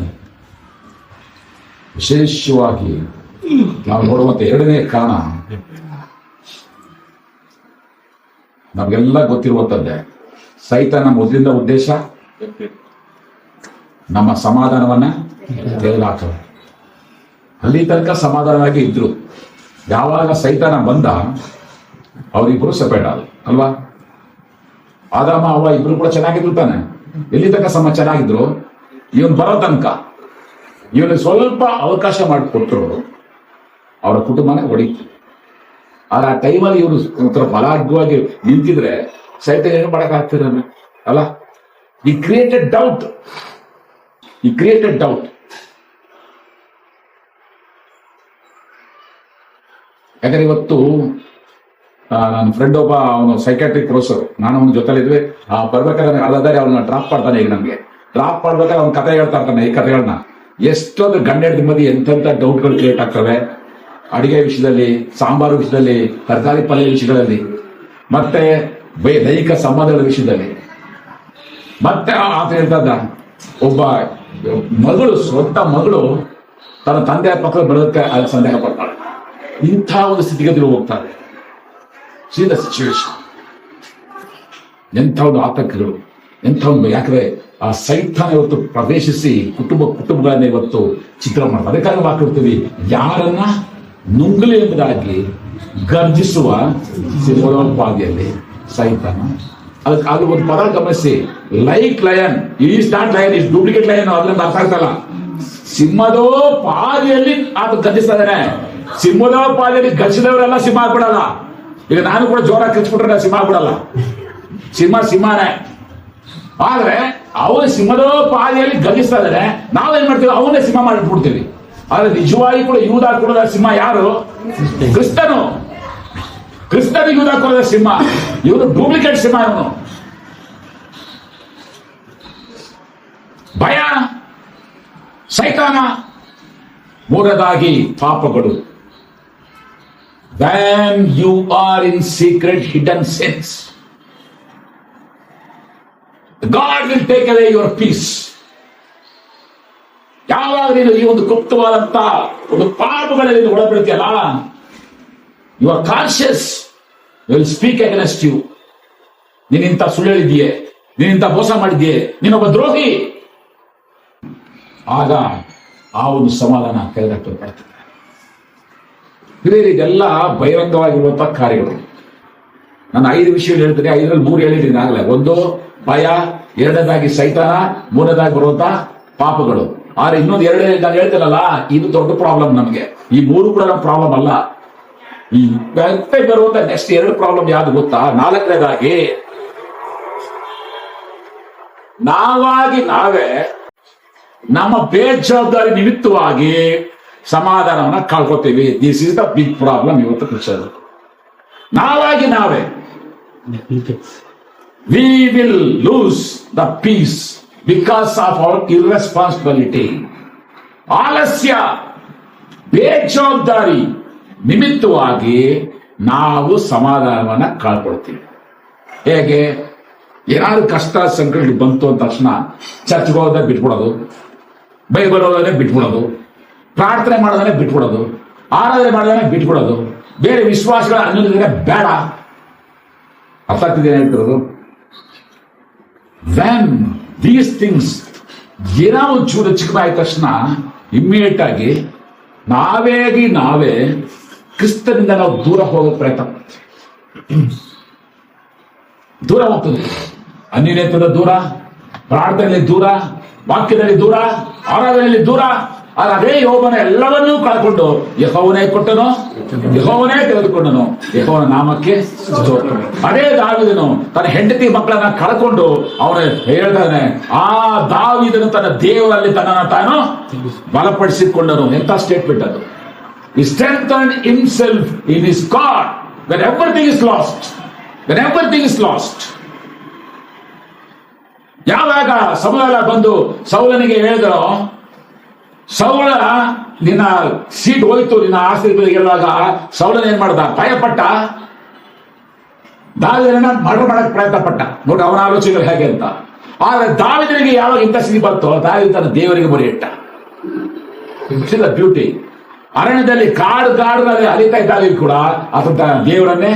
ವಿಶೇಷವಾಗಿ ನಾವು ನೋಡುವಂತ ಎರಡನೇ ಕಾರಣ ನಮಗೆಲ್ಲ ಗೊತ್ತಿರುವಂತದ್ದೇ. ಸೈತಾನ ಮೊದಲಿಂದ ಉದ್ದೇಶ ನಮ್ಮ ಸಮಾಧಾನವನ್ನ ತೆಗೆದುಹಾಕಲು. ಅಲ್ಲಿ ತನಕ ಸಮಾಧಾನವಾಗಿ ಇದ್ರು. ಯಾವಾಗ ಸೈತಾನ ಬಂದ, ಅವರಿಬ್ರು ಸೆಪರೇಟ್ ಆದ್ರು ಅಲ್ವಾ? ಆದಾಮ ಅವ್ವ ಇಬ್ರು ಕೂಡ ಚೆನ್ನಾಗಿದ್ರು ತಾನೆ. ಎಲ್ಲಿ ತನಕ ಚೆನ್ನಾಗಿದ್ರು, ಇವನು ಬರೋ ತನಕ ಇವನಿಗೆ ಸ್ವಲ್ಪ ಅವಕಾಶ ಮಾಡಿಕೊಟ್ರು. ಅವರ ಕುಟುಂಬನೇ ಹೊಡೀತು. ಆದ್ರೆ ಆ ಟೈಮಲ್ಲಿ ಇವರು ಒಂಥರ ಬಲಾಢ್ಯವಾಗಿ ನಿಂತಿದ್ರೆ ಸೈತಾನ ಏನು ಮಾಡಕ್ ಆಗ್ತಿರಲ್ಲ ಅಲ್ಲ. ಈ ಕ್ರಿಯೇಟೆಡ್ ಡೌಟ್. ಯಾಕಂದ್ರೆ ಇವತ್ತು ನನ್ನ ಫ್ರೆಂಡ್ ಒಬ್ಬ, ಅವನು ಸೈಕ್ಯಾಟ್ರಿಕ್ ಪ್ರೊಫೆಸರ್, ನಾನು ಅವನ ಜೊತೆಲಿದ್ವಿ. ಬರ್ಬೇಕಾದ್ರೆ ಅಲ್ಲದಾರೆ ಅವನ್ನ ಡ್ರಾಪ್ ಮಾಡ್ತಾನೆ. ಈಗ ನಮ್ಗೆ ಡ್ರಾಪ್ ಮಾಡ್ಬೇಕಾದ್ರೆ ಅವ್ನ ಕಥೆ ಹೇಳ್ತಾ ಇರ್ತಾನೆ. ಈ ಕಥೆಗಳನ್ನ ಎಷ್ಟೊಂದು ಗಂಡೆಡ್ ಮದಿ ಎಂತೆಂಥ ಡೌಟ್ಗಳು ಕ್ರಿಯೇಟ್ ಆಗ್ತವೆ. ಅಡಿಗೆ ವಿಷಯದಲ್ಲಿ, ಸಾಂಬಾರು ವಿಷಯದಲ್ಲಿ, ತರಕಾರಿ ಪಲ್ಯ ವಿಷಯಗಳಲ್ಲಿ, ಮತ್ತೆ ದೈಹಿಕ ಸಂಬಂಧಗಳ ವಿಷಯದಲ್ಲಿ. ಮತ್ತೆ ಆತ ಹೇಳ್ತದ, ಒಬ್ಬ ಮಗಳು, ಸ್ವಂತ ಮಗಳು ತನ್ನ ತಂದೆಯ ಪಕ್ಕದಲ್ಲಿ ಬರೋದಕ್ಕೆ ಸಂದೇಹ ಪಡ್ತಾಳೆ. ಇಂಥ ಒಂದು ಸ್ಥಿತಿಗತಿಗಳು ಹೋಗ್ತಾರೆ. C the situation. ಎಂಥ ಒಂದು ಆತಂಕಗಳು, ಎಂಥ ಒಂದು, ಯಾಕಂದ್ರೆ ಆ ಸೈತಾನ ಇವತ್ತು ಪ್ರವೇಶಿಸಿ ಕುಟುಂಬಗಳನ್ನ ಇವತ್ತು ಚಿತ್ರ ಮಾಡ್ತಾರೆ. ಅದಕ್ಕಾಗಿ ಮಾತಾಡ್ತೀವಿ, ಯಾರನ್ನ ನುಂಗಲಿ ಎಂಬುದಾಗಿ ಗರ್ಜಿಸುವ ಸಿಂಹೋಪಾದಿಯಲ್ಲಿ ಸೈತಾನ. ಅದಕ್ಕೆ ಅದು ಒಂದು ಪದ ಗಮನಿಸಿ, like lion, is not lion, is duplicate lion. ಅದರಿಂದ ಅರ್ಥ ಆಗ್ತಲ್ಲ. ಸಿಂಹದೋಪಾದಿಯಲ್ಲಿ ಆತ ಗರ್ಜಿಸ್ತಾ ಇದ್ದಾನೆ. ಸಿಂಹದೋಪಾದಿಯಲ್ಲಿ ಗರ್ಜಿಸಿದವರೆಲ್ಲ ಸಿಂಹ ಆಗ್ಬಿಡಲ್ಲ. ಈಗ ನಾನು ಕೂಡ ಜೋರಾಗಿ ಕಿಚ್ಬಿಟ್ರೆ ಸಿಂಹ ಆಗ್ಬಿಡಲ್ಲ. ಸಿಂಹನೇ. ಆದ್ರೆ ಅವನು ಸಿಂಹದೋಪಾದಿಯಲ್ಲಿ ಗರ್ಜಿಸ್ತಾ ಇದ್ದಾನೆ. ನಾವೇನ್ ಮಾಡ್ತೀವಿ, ಅವನ್ನೇ ಸಿಂಹ ಮಾಡಿಬಿಡ್ತೀವಿ. ಆದ್ರೆ ನಿಜವಾಗಿ ಕೂಡ ಯೂದ ಕೊಡದ ಸಿಂಹ ಯಾರು? ಕ್ರಿಸ್ತನು. ಕ್ರಿಸ್ತನಿಗೆ ಯೂದ ಕೊಡದ ಸಿಂಹ. ಇವನು ಡೂಪ್ಲಿಕೇಟ್ ಸಿಂಹ. ಇವನು ಭಯ, ಸೈತಾನ. ಮೂರನೇದಾಗಿ ಪಾಪಗಳು. When you are in secret hidden sins, God will take away your peace. ಯಾವಾಗ ನೀನು ಈ ಒಂದು ಗುಪ್ತವಾದಂತ ಒಂದು ಪಾಪಗಳಲ್ಲಿ ಒಳಪಡ್ತೀಯಲ್ಲ, you are conscious, will speak against you. ನೀನಿಂತ ಸುಳ್ಳು ಹೇಳಿದ್ಯೆ, ನೀನಿಂತ ಮೋಸ ಮಾಡಿದ್ಯೆ, ನೀನೊಬ್ಬ ದ್ರೋಹಿ. ಆಗ ಆ ಒಂದು ಸಮಾಧಾನ ಕೆಳಗಟ್ಟಲ್ಪಡ್ತದೆ. ಇದೆಲ್ಲ ಬಹಿರಂಗವಾಗಿರುವಂತಹ ಕಾರ್ಯಗಳು. ನಾನು 5 ವಿಷಯಗಳು ಹೇಳ್ತೀನಿ. 5ರಲ್ಲಿ 3 ಹೇಳಿದ್ದೀನಿ ಆಗಲೇ. ಒಂದು ಭಯ, ಎರಡನೇದಾಗಿ ಸೈತಾನ, ಮೂರನೇದಾಗಿ ಬರುವಂತಹ ಪಾಪಗಳು. ಆದ್ರೆ ಇನ್ನೊಂದು 2 ನಾನು ಹೇಳ್ತೇನಲ್ಲ, ಇದು ದೊಡ್ಡ ಪ್ರಾಬ್ಲಮ್ ನಮಗೆ. ಈ 3 ಕೂಡ ನಮ್ಮ ಪ್ರಾಬ್ಲಮ್ ಅಲ್ಲ. ಈ ಬರುವಂತ ನೆಕ್ಸ್ಟ್ 2 ಪ್ರಾಬ್ಲಮ್ ಯಾವ್ದು ಗೊತ್ತಾ? 4ನೇದಾಗಿ ನಾವೇ ನಮ್ಮ ಬೇಜವಾಬ್ದಾರಿ ನಿಮಿತ್ತವಾಗಿ ಸಮಾಧಾನವನ್ನ ಕಳ್ಕೊತೀವಿ. This is the big problem ಇವತ್ತು ಕ್ರಿಶ್ಚಿಯನ್. ನಾವೇ we will lose the peace because of our irresponsibility. ಆಲಸ್ಯ, ಬೇಜವಾಬ್ದಾರಿ ನಿಮಿತ್ತವಾಗಿ ನಾವು ಸಮಾಧಾನವನ್ನ ಕಳ್ಕೊಳ್ತೀವಿ. ಹೇಗೆ? ಏನಾದ್ರು ಕಷ್ಟ ಸಂಕಟ ಬಂತು ಅಂದ ತಕ್ಷಣ ಚರ್ಚ್ಗೆ ಹೋಗೋದೇ ಬಿಟ್ಬಿಡೋದು, ಬೈಬಲ್ ಓದೋದೇ ಬಿಟ್ಬಿಡೋದು, ಪ್ರಾರ್ಥನೆ ಮಾಡೋದನ್ನೇ ಬಿಟ್ಬಿಡೋದು, ಆರಾಧನೆ ಮಾಡೋದನ್ನೇ ಬಿಟ್ಬಿಡೋದು, ಬೇರೆ ವಿಶ್ವಾಸಗಳ ಅನ್ನೋದಿದ್ರೆ ಬೇಡ. ಅರ್ಥ ಆಗ್ತಿದೆ ಹೇಳ್ತಿರೋದು? ವೆನ್ ದೀಸ್ ಥಿಂಗ್ಸ್ ಏನೋ ಒಂಚೂರು ಚಿಕ್ಕ ಆದ ತಕ್ಷಣ ಇಮ್ಮಿಡಿಯೇಟ್ ಆಗಿ ನಾವೇ ಕ್ರಿಸ್ತನಿಂದ ನಾವು ದೂರ ಹೋಗೋ ಪ್ರಯತ್ನ ಮಾಡ್ತೀವಿ. ದೂರ ಹೋಗ್ತದೆ. ಅನ್ಯನೇತ್ರದ ದೂರ, ಪ್ರಾರ್ಥನೆಯಲ್ಲಿ ದೂರ, ವಾಕ್ಯದಲ್ಲಿ ದೂರ, ಆರಾಧನೆಯಲ್ಲಿ ದೂರ. ಆದ್ರೆ ಅದೇ ಯೋಬನ ಎಲ್ಲವನ್ನೂ ಕಳ್ಕೊಂಡು ಯೆಹೋವನೇ ಕೊಟ್ಟನು, ಯೆಹೋವನೇ ತೆಗೆದುಕೊಂಡನು, ಯೆಹೋವನ ನಾಮಕ್ಕೆ ಸ್ತೋತ್ರ. ಅದೇ ದಾವೀದನು ತನ್ನ ಹೆಂಡತಿ ಮಕ್ಕಳನ್ನ ಕಳ್ಕೊಂಡು ಅವನು ಹೇಳ್ತಾನೆ, ಆ ದಾವೀದನು ತನ್ನ ದೇವರಲ್ಲಿ ತನ್ನನ್ನು ತಾನು ಬಲಪಡಿಸಿಕೊಂಡನು. ಎಂತ ಸ್ಟೇಟ್ಮೆಂಟ್ ಅದು! He strengthened himself in his God when everything is lost. When everything is lost. ಯಾವಾಗ ಸಮುವೇಲ ಬಂದು ಸೌಲನಿಗೆ ಹೇಳಿದರೋ, ಸೌಲ ನಿನ್ನ ಸೀಟ್ ಹೋಯ್ತು, ನಿನ್ನ ಆಸ್ತಿ ಹೇಳುವಾಗ ಸೌಲನ ಏನ್ ಮಾಡ್ದ? ಭಯಪಟ್ಟ. ದಾವೀದನನ್ನ ಮರ್ಡರ್ ಮಾಡಕ್ ಪ್ರಯತ್ನ ಪಟ್ಟ. ನೋಡಿ ಅವನ ಆಲೋಚನೆಗಳು ಹೇಗೆ ಅಂತ. ಆದ್ರೆ ದಾವೀದನಿಗೆ ಯಾವಾಗ ಇಂಥ ಸ್ಥಿತಿ ಬಂತೋ, ದಾವೀದ ತನ್ನ ದೇವರಿಗೆ ಮೊರೆ ಇಟ್ಟ. ಬ್ಯೂಟಿ. ಅರಣ್ಯದಲ್ಲಿ ಕಾಡಿನಲ್ಲಿ ಅಲಿತಾ ಇದ್ದಾಗ ಕೂಡ ಆತ ತನ್ನ ದೇವರನ್ನೇ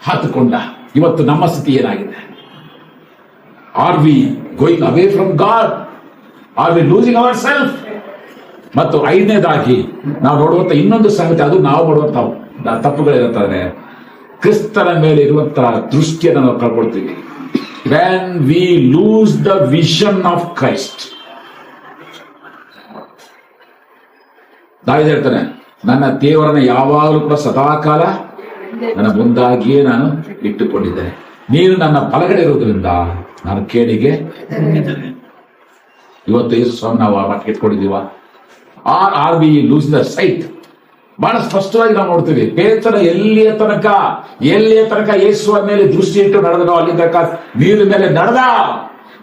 ಹತ್ತುಕೊಂಡ. ಇವತ್ತು ನಮ್ಮ ಸ್ಥಿತಿ ಏನಾಗಿದೆ? Are we going away from God? Are we losing our self? ಮತ್ತು 5ನೇದಾಗಿ ನಾವು ನೋಡುವಂತ ಇನ್ನೊಂದು ಸಂಗತಿ, ಅದು ನಾವು ಮಾಡುವಂತ ತಪ್ಪುಗಳಿರುತ್ತದೆ. ಕ್ರಿಸ್ತನ ಮೇಲೆ ಇರುವಂತಹ ದೃಷ್ಟಿಯನ್ನು ನಾವು ಕಳ್ಕೊಳ್ತೀವಿ. When we lose the vision of Christ. ದಾವೀದ ಹೇಳ್ತಾನೆ, ನನ್ನ ದೇವರನ್ನ ಯಾವಾಗಲೂ ಕೂಡ ಸದಾಕಾಲ ನನ್ನ ಮುಂದಾಗಿಯೇ ನಾನು ಇಟ್ಟುಕೊಂಡಿದ್ದೇನೆ. ನೀನು ನನ್ನ ಬಲಗಡೆ ಇರುವುದರಿಂದ ನಾನು ಕೇಡಿಗೆ ಇವತ್ತು ಯೇಸು ಸ್ವಾಮಿ ನಾವು ಮಟ್ಟಿಗೆ ಇಟ್ಕೊಂಡಿದ್ದೀವ? Are we lose the sight? ಬಹಳ ಸ್ಪಷ್ಟವಾಗಿ ನಾವು ನೋಡ್ತೀವಿ. ಪೇತ್ರನ ಎಲ್ಲಿಯ ತನಕ ಯೇಸುವ ಮೇಲೆ ದೃಷ್ಟಿ ಇಟ್ಟು ನಡೆದನೋ ಅಲ್ಲಿ ತನಕ ನೀರಿನ ಮೇಲೆ ನಡೆದ.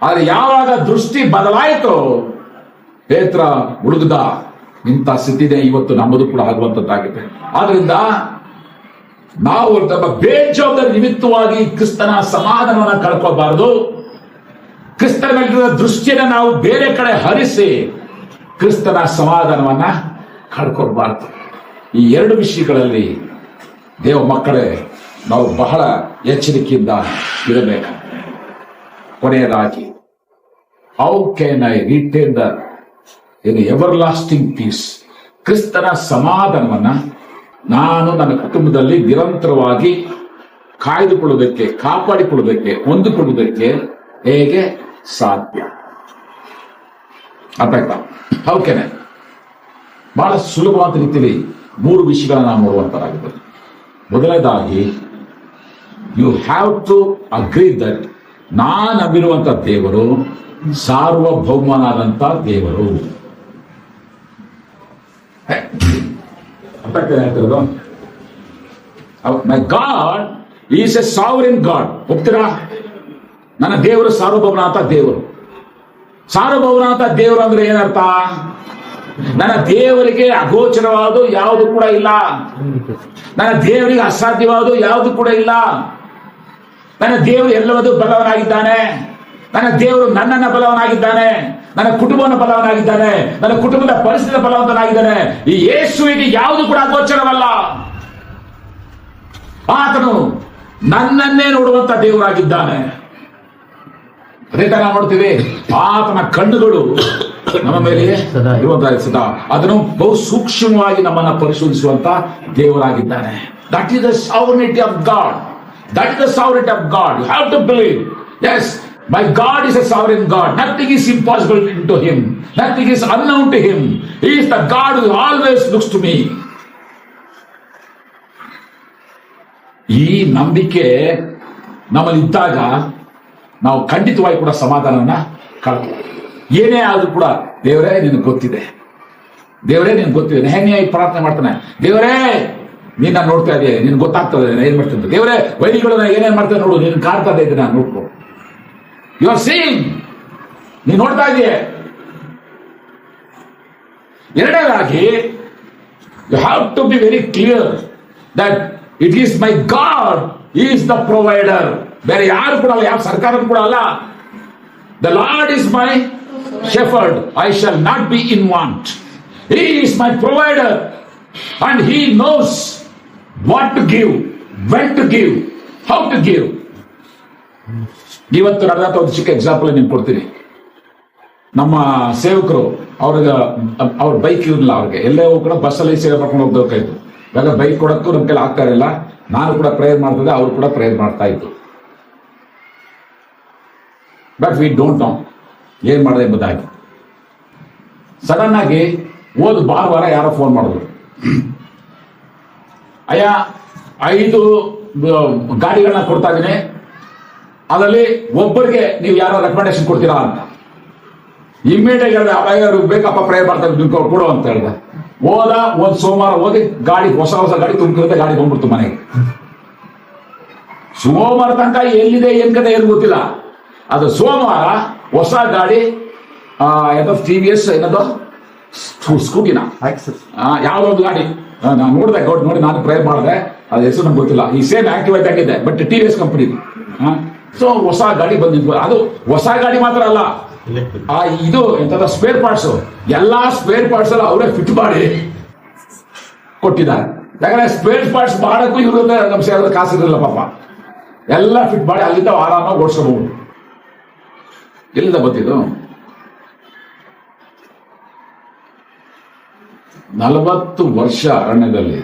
ಆದ್ರೆ ಯಾವಾಗ ದೃಷ್ಟಿ ಬದಲಾಯಿತೋ ಪೇತ್ರ ಉಳಿದ. ಇಂಥ ಸ್ಥಿತಿನೇ ಇವತ್ತು ನಮ್ಮದು ಕೂಡ ಆಗುವಂತದ್ದಾಗಿದೆ. ಆದ್ರಿಂದ ನಾವು ನಮ್ಮ ಬೇಜವಾಬ್ದಾರಿ ನಿಮಿತ್ತವಾಗಿ ಕ್ರಿಸ್ತನ ಸಮಾಧಾನವನ್ನು ಕಳ್ಕೋಬಾರದು. ಕ್ರಿಸ್ತನ ಮೇಲಿರುವ ದೃಷ್ಟಿಯನ್ನು ನಾವು ಬೇರೆ ಕಡೆ ಹರಿಸಿ ಕ್ರಿಸ್ತನ ಸಮಾಧಾನವನ್ನ ಕಳ್ಕೊಳ್ಬಾರ್ದು. ಈ ಎರಡು ವಿಷಯಗಳಲ್ಲಿ ದೇವ ಮಕ್ಕಳೇ ನಾವು ಬಹಳ ಎಚ್ಚರಿಕೆಯಿಂದ ಇರಬೇಕು. ಕೊನೆಯದಾಗಿ, how can I retain the everlasting peace? ಕ್ರಿಸ್ತನ ಸಮಾಧಾನವನ್ನ ನಾನು ನನ್ನ ಕುಟುಂಬದಲ್ಲಿ ನಿರಂತರವಾಗಿ ಕಾಯ್ದುಕೊಳ್ಳುವುದಕ್ಕೆ, ಕಾಪಾಡಿಕೊಳ್ಳುವುದಕ್ಕೆ, ಹೊಂದಿಕೊಳ್ಳುವುದಕ್ಕೆ ಹೇಗೆ ಸಾಧ್ಯ? ಅರ್ಥ ಆಯ್ತಾ? How can I? ಬಹಳ ಸುಲಭವಾದ ರೀತಿಯಲ್ಲಿ 3 ವಿಷಯಗಳನ್ನ ನಾವು ನೋಡುವಂತರಾಗಿದೆ. ಮೊದಲನೇದಾಗಿ, you have to agree that ನಾನು ನಂಬಿರುವಂತ ದೇವರು ಸಾರ್ವಭೌಮನಾದಂತ ದೇವರು. ಅರ್ಥ ಆಗ್ತದೆ ಹೇಳ್ತಿರೋದು? My God is a sovereign God. ಒಪ್ತೀರಾ? ನನ್ನ ದೇವರು ಸಾರ್ವಭೌಮನಾಥ ದೇವರು. ಸಾರ್ವಭೌಮನಾಥ ದೇವರು ಅಂದ್ರೆ ಏನರ್ಥ? ನನ್ನ ದೇವರಿಗೆ ಅಗೋಚರವಾದ ಯಾವುದು ಕೂಡ ಇಲ್ಲ. ನನ್ನ ದೇವರಿಗೆ ಅಸಾಧ್ಯವಾದ ಯಾವುದು ಕೂಡ ಇಲ್ಲ. ನನ್ನ ದೇವರು ಎಲ್ಲವೂ ಬಲವನಾಗಿದ್ದಾನೆ. ನನ್ನ ದೇವರು ನನ್ನನ್ನ ಬಲವನಾಗಿದ್ದಾನೆ, ನನ್ನ ಕುಟುಂಬವನ್ನು ಬಲವನಾಗಿದ್ದಾನೆ, ನನ್ನ ಕುಟುಂಬದ ಪರಿಸ್ಥಿತಿ ಬಲವಂತನಾಗಿದ್ದಾನೆ. ಈ ಯೇಸುವಿಗೆ ಯಾವುದು ಕೂಡ ಅಗೋಚರವಲ್ಲ. ಆತನು ನನ್ನನ್ನೇ ನೋಡುವಂತ ದೇವರಾಗಿದ್ದಾನೆ. ಅದೇ ತರ ನೋಡ್ತೀವಿ, ಆತನ ಕಣ್ಣುಗಳು ನಮ್ಮ ಮೇಲೆ ಇರುವಂತಹ ಸದಾ ಅದನ್ನು ಬಹು ಸೂಕ್ಷ್ಮವಾಗಿ ನಮ್ಮನ್ನ ಪರಿಶೋಧಿಸುವಂತ ದೇವರಾಗಿದ್ದಾನೆ. That is the sovereignty of God. That is the sovereignty of God. You have to believe. Yes, my God is a sovereign God. Nothing is impossible to Him. Nothing is unknown to Him. He is the God who always looks to me. ಈ ನಂಬಿಕೆ ನಮ್ಮಲ್ಲಿ ಇದ್ದಾಗ ನಾವು ಖಂಡಿತವಾಗಿ ಕೂಡ ಸಮಾಧಾನವನ್ನ ಕಳ್ತೀವಿ. ಏನೇ ಆದ್ರೂ ಕೂಡ ದೇವರೇ ನಿನಗೆ ಗೊತ್ತಿದೆ, ದೇವರೇ ನಿನ್ಗೆ ಗೊತ್ತಿದೆ. ನೆಹಮ್ಯ ಪ್ರಾರ್ಥನೆ ಮಾಡ್ತಾನೆ, ದೇವರೇ ನೀನ್ ನಾನು ನೋಡ್ತಾ ಇದೆಯಾ, ನಿನ್ ಗೊತ್ತಾಗ್ತದೆ ಏನ್ ಮಾಡ್ತೀನಿ. ದೇವರೇ ವೈರಿಗಳನ್ನ ಏನೇನ್ ಮಾಡ್ತಾರೆ ನೋಡು, ನೀನ್ ಕಾಡ್ತಾ ಇದ್ದೆ, ನಾನು ನೋಡ್ಕೊ. ಯು ಆರ್ ಸೀಯಿಂಗ್, ನೀನ್ ನೋಡ್ತಾ ಇದೆಯೇ. ಎರಡನೇದಾಗಿ, you have to be very clear that it is my God is the provider. ಬೇರೆ ಯಾರು ಕೂಡ ಅಲ್ಲ, ಯಾವ ಸರ್ಕಾರ ಕೂಡ ಅಲ್ಲ. The lord is my shepherd, I shall not be in want. He is my provider and he knows what to give, when to give, how to give. ಇವತ್ತು ನಡೆದಂತ ಒಂದು ಚಿಕ್ಕ ಎಕ್ಸಾಂಪಲ್ ನಿಮ್ಗೆ ಕೊಡ್ತೀನಿ. ನಮ್ಮ ಸೇವಕರು ಅವ್ರ ಬೈಕ್ ಇರಲಿಲ್ಲ, ಅವ್ರಿಗೆ ಎಲ್ಲೇ ಹೋಗಿ ಕೂಡ ಬಸ್ಸಲ್ಲಿ ಸೇವೆ ಮಾಡ್ಕೊಂಡು ಹೋಗ್ಬೇಕಾಯ್ತು. ಇವಾಗ ಬೈಕ್ ಕೊಡಕ್ಕೂ ನಮ್ಮ ಕೈಲಿ ಆಗ್ತಾ ಇರಲಿಲ್ಲ. ನಾನು ಕೂಡ ಪ್ರೇಯರ್ ಮಾಡ್ತಿದ್ದೆ, ಅವರು ಕೂಡ ಪ್ರೇಯರ್ ಮಾಡ್ತಾ ಇದ್ರು. ಬಟ್ ವಿ ಡೋಂಟ್ ನೋ ಏನ್ ಮಾಡಿದೆ ಎಂಬುದಾಗಿ. ಸಡನ್ ಆಗಿ ಹೋದ ಭಾನುವಾರ ಯಾರೋ ಫೋನ್ ಮಾಡಿದ್ರು, ಅಯ್ಯ 5 ಗಾಡಿಗಳನ್ನ ಕೊಡ್ತಾ ಇದ್ದೀನಿ, ಅದರಲ್ಲಿ ಒಬ್ಬರಿಗೆ ನೀವು ಯಾರೋ ರೆಕಮೆಂಡೇಶನ್ ಕೊಡ್ತೀರಾ ಅಂತ. ಇಮ್ಮಿಡಿಯೇಟ್ ಹೇಳಿದೆ, ಅವ್ರಿಗೆ ಬೇಕಪ್ಪ ಪ್ರೇಯರ್ ಮಾಡ್ತಾರೆ ಕೊಡು ಅಂತ ಹೇಳಿದೆ. ಹೋದ ಒಂದ್ ಸೋಮವಾರ ಹೋಗಿ ಗಾಡಿ ಹೊಸ ಗಾಡಿ ತುಂಬಿರುತ್ತೆ, ಗಾಡಿ ಬಂದ್ಬಿಡ್ತು ಮನೆಗೆ. ಸೋಮವಾರ ತನಕ ಎಲ್ಲಿದೆ ಏನ್ ಕತೆ ಏನು ಗೊತ್ತಿಲ್ಲ. ಅದು ಸೋಮವಾರ ಹೊಸ ಗಾಡಿ TVS ಏನದು ಸ್ಕೂಟಿನ ಯಾವ್ದೋ ಒಂದು ಗಾಡಿ ನಾನು ನೋಡಿದೆ, ನೋಡಿ ನಾನು ಪ್ರೇಯರ್ ಮಾಡಿದೆ, ಅದ ಹೆಸರು ನಂಗೆ ಗೊತ್ತಿಲ್ಲ. ಈ ಸೇಮ್ ಆಕ್ಟಿವೇಟ್ ಆಗಿದೆ, ಬಟ್ TVS ಕಂಪನಿ. ಸೊ ಹೊಸ ಗಾಡಿ ಬಂದಿದ್ವು. ಅದು ಹೊಸ ಗಾಡಿ ಮಾತ್ರ ಅಲ್ಲ, ಇದು ಎಂತ ಸ್ಪೇರ್ ಪಾರ್ಟ್ಸ್, ಎಲ್ಲಾ ಸ್ಪೇರ್ ಪಾರ್ಟ್ಸ್ ಎಲ್ಲ ಅವರೇ ಫಿಟ್ ಮಾಡಿ ಕೊಟ್ಟಿದ್ದಾರೆ. ಯಾಕಂದ್ರೆ ಸ್ಪೇರ್ ಪಾರ್ಟ್ಸ್ ಮಾಡಕ್ಕೂ ಇವ್ರ ನಮ್ಮ ಸೇರಿದ ಕಾಸು ಇರಲಿಲ್ಲ ಪಾಪ. ಎಲ್ಲ ಫಿಟ್ ಮಾಡಿ ಅಲ್ಲಿಂದ ಆರಾಮಾಗಿ ಓಡಿಸಬಹುದು. ಎಲ್ಲಿಂದ ಬಂದಿದ್ದು? 40 ವರ್ಷ ಅರಣ್ಯದಲ್ಲಿ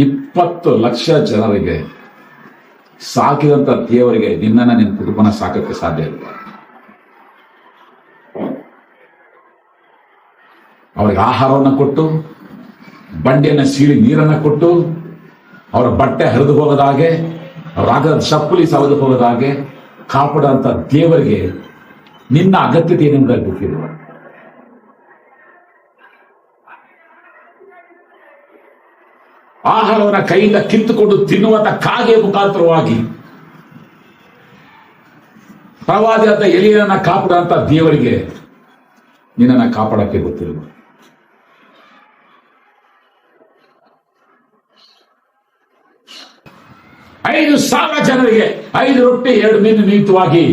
20 ಲಕ್ಷ ಜನರಿಗೆ ಸಾಕಿದಂತ ದೇವರಿಗೆ ನಿನ್ನ ನಿನ್ನ ಕುಟುಂಬನ ಸಾಕಕ್ಕೆ ಸಾಧ್ಯ ಇಲ್ಲ. ಅವ್ರಿಗೆ ಆಹಾರವನ್ನು ಕೊಟ್ಟು, ಬಂಡೆಯನ್ನು ಸೀಳಿ ನೀರನ್ನು ಕೊಟ್ಟು ಅವರ ಬಟ್ಟೆ ಹರಿದು ಹೋಗದಾಗೆ ಅವರ ಆಗದ ಚಪ್ಪಲಿ ಸವದು ಹೋಗದಾಗೆ ಕಾಪಾಡುವಂತ ದೇವರಿಗೆ ನಿನ್ನ ಅಗತ್ಯತೆ ಏನೆಂದು ಗೊತ್ತಿರುವ ಆಹಾರವನ್ನ ಕೈಯಿಂದ ಕಿತ್ತುಕೊಂಡು ತಿನ್ನುವಂತ ಕಾಗೆ ಮುಖಾಂತರವಾಗಿ ಪ್ರವಾದಿಯಾದ ಎಲಿಯನ್ನ ಕಾಪಾಡುವಂತ ದೇವರಿಗೆ ನಿನ್ನನ್ನ ಕಾಪಾಡಕ್ಕೆ ಗೊತ್ತಿರುವ 5,000 ಜನರಿಗೆ 5 ರೊಟ್ಟಿ 2 ಮೀನು ನಿಮಿತ್ತವಾಗಿ